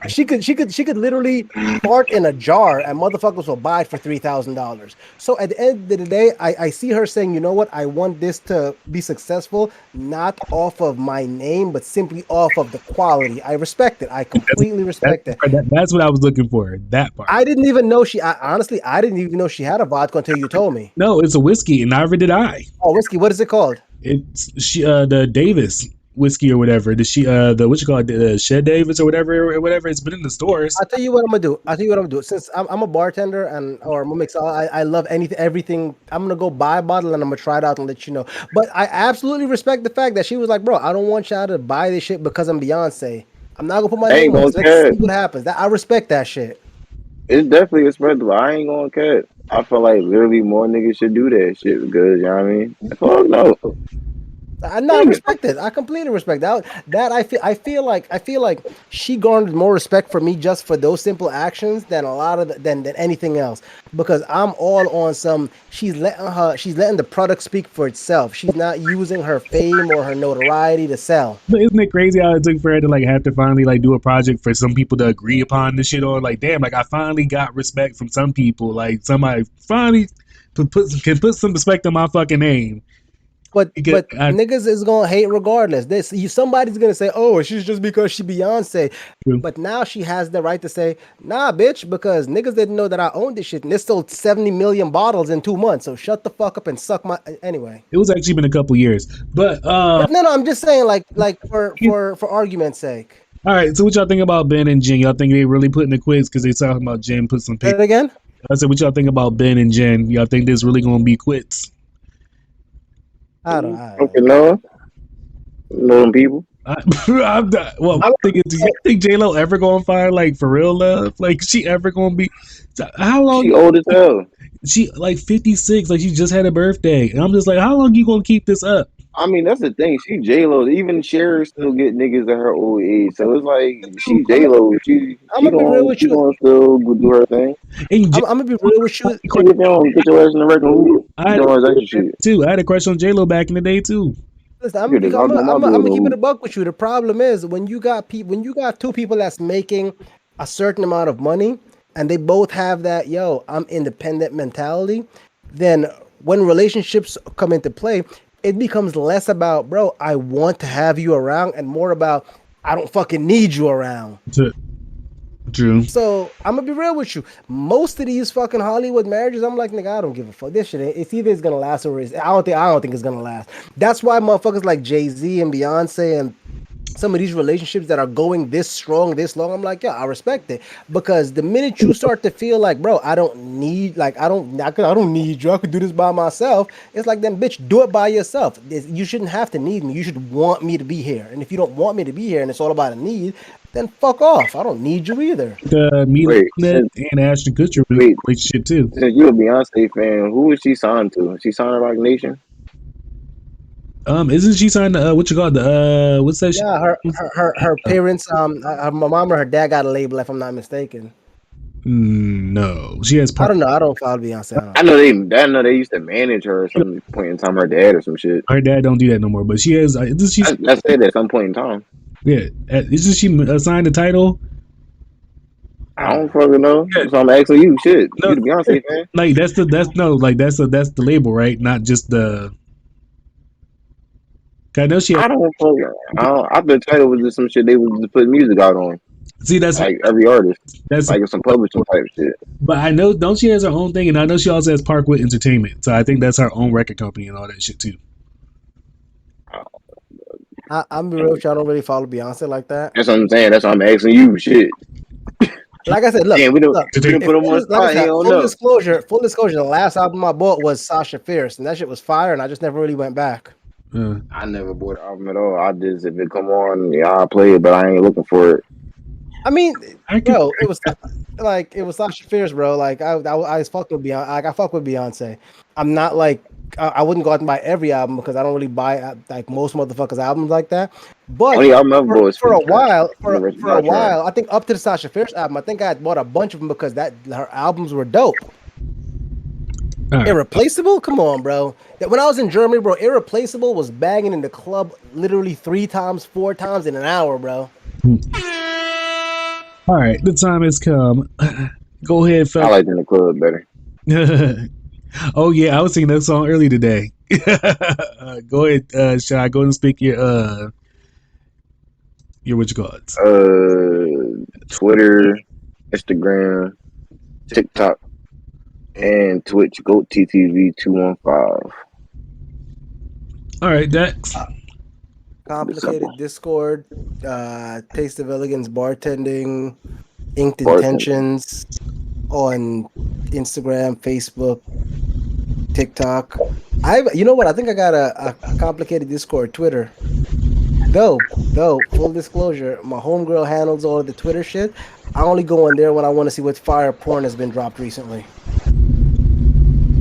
she could literally fart in a jar and motherfuckers will buy it for $3,000. So at the end of the day, I see her saying, you know what, I want this to be successful, not off of my name, but simply off of the quality. I respect it. I completely respect it. That's what I was looking for. That part. I didn't even know honestly, I didn't even know she had a vodka until you told me. No, it's a whiskey, and neither did I. Oh, whiskey. What is it called? It's the Davis whiskey or whatever. The Shed Davis or whatever. It's been in the stores. I'll tell you what I'm gonna do. Since I'm a bartender or I'm a mixer, I love everything. I'm gonna go buy a bottle and I'm gonna try it out and let you know. But I absolutely respect the fact that she was like, bro, I don't want y'all to buy this shit because I'm Beyonce. I'm not gonna put my name on it. Let's see what happens. I respect that shit. It's definitely respectable. I ain't gonna cut. I feel like literally more niggas should do that shit because, you know what I mean? Fuck no. I respect it. I completely respect that. I feel like she garnered more respect for me just for those simple actions than a lot of than anything else. Because I'm all on some. She's letting the product speak for itself. She's not using her fame or her notoriety to sell. But isn't it crazy how it took for her to like have to finally like do a project for some people to agree upon this shit? Or like, damn, like I finally got respect from some people. Like somebody finally can put some respect on my fucking name. But niggas is gonna hate regardless. Somebody's gonna say, "Oh, she's just because she Beyonce." True. But now she has the right to say, "Nah, bitch," because niggas didn't know that I owned this shit, and this sold 70 million bottles in 2 months. So shut the fuck up and suck my. Anyway, it was actually been a couple years, but no, I'm just saying, like for argument's sake. All right, so what y'all think about Ben and Jen? Y'all think they really putting the quiz because they talking about Jen put some paper? Say it again. I said, what y'all think about Ben and Jen? Y'all think this really gonna be quits? I don't know. You know them people. I'm not, well, I'm thinking, do you think J-Lo ever gonna find like for real love? Like, she ever gonna be? How long? She old as hell. She like 56. Like, she just had a birthday, and I'm just like, how long you gonna keep this up? I mean, that's the thing. She J-Lo. Even Cher still get niggas at her old age. So it's like she J-Lo. She I'm gonna be real with she you. gonna still go do her thing. And I'm gonna be real with you. Nigga, if you don't get your ass in the regular hoop, I you had a doing extra shit. too. I had a crush on J-Lo back in the day too. Listen, You could have got my I'm gonna keep it a hoop. buck with you. The problem is when you got two people that's making a certain amount of money, and they both have that I'm independent mentality. Then when relationships come into play, it becomes less about bro, I want to have you around, and more about I don't fucking need you around. True. So I'm gonna be real with you. Most of these fucking Hollywood marriages, I'm like, nigga, I don't give a fuck. This shit, it's either it's gonna last or I don't think it's gonna last. That's why motherfuckers like Jay-Z and Beyonce and some of these relationships that are going this strong, this long, I'm like, yeah, I respect it. Because the minute you start to feel like, bro, I don't need you. I could do this by myself. It's like, then bitch, do it by yourself. You shouldn't have to need me. You should want me to be here. And if you don't want me to be here and it's all about a need, then fuck off. I don't need you either. Mila Wait, and Ashton Kutcher wait, relationship too. since you a Beyonce fan, who is she signed to? She signed to Rock Nation? Isn't she signed to what you call the what's that? Yeah, her parents, my mom or her dad got a label, if I'm not mistaken. No, she has. I don't know. I don't follow Beyonce. I know they used to manage her at some point in time. Her dad or some shit. Her dad don't do that no more, but she has. Isn't she? I said at some point in time. Yeah, isn't she assigned the title? I don't fucking know. So I'm asking you, shit. No. You the Beyonce fan? Like that's the label, right? Not just the. I know she. I don't fucking. I the title was just some shit they was just putting music out on. See, that's like every artist. That's like some publishing type shit. But I know, don't she has her own thing, and I know she also has Parkwood Entertainment. So I think that's her own record company and all that shit too. I'm real with you. I don't really follow Beyonce like that. That's what I'm saying. That's why I'm asking you. Shit. Like I said, look. Damn, we don't put him on spot. Like said, full disclosure. The last album I bought was Sasha Fierce, and that shit was fire, and I just never really went back. I never bought the album at all. I just, if it come on, yeah, I'll play it, but I ain't looking for it. I mean, it was Sasha Fierce, bro. Like I fuck with Beyonce. Like I fuck with Beyonce. I'm not like I wouldn't go out and buy every album because I don't really buy like most motherfuckers' albums like that. But for a while, I think up to the Sasha Fierce album, I think I had bought a bunch of them because her albums were dope. Right. Irreplaceable? Come on, bro. When I was in Germany, bro, Irreplaceable was banging in the club literally 3 times, 4 times in an hour, bro. All right, the time has come. Go ahead, fella. I like in the club better. Oh yeah, I was singing that song early today. Go ahead, shall I go and speak your what you call it? Twitter, Instagram, TikTok, and Twitch. Go TTV215. All right, Dex. Complicated Discord, Taste of Elegance Bartending, Inked Intentions on Instagram, Facebook, TikTok. You know what? I think I got a complicated Discord, Twitter. Though, full disclosure, my homegirl handles all of the Twitter shit. I only go in there when I want to see what fire porn has been dropped recently.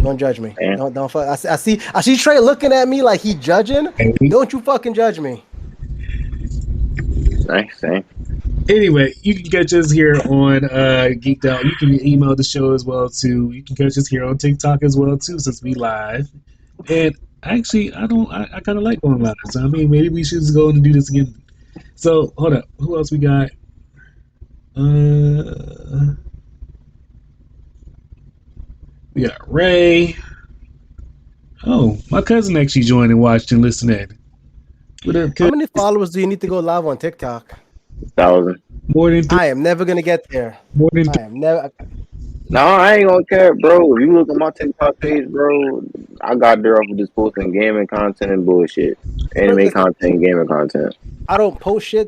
Don't judge me. Yeah. Don't. I see Trey looking at me like he judging. Don't you fucking judge me. Nice. Anyway, you can catch us here on Geek'd Out. You can email the show as well too. You can catch us here on TikTok as well too, since we live. And actually, I kind of like going live. So I mean, maybe we should just go and do this again. So hold up, who else we got? We got Ray. Oh, my cousin actually joined and watched and listened in. How many followers do you need to go live on TikTok? 1,000. More than I am never gonna get there. More than I am never. No, I ain't gonna care, bro. If you look at my TikTok page, bro, I got there off of just posting gaming content and bullshit. Anime content, gaming content. I don't post shit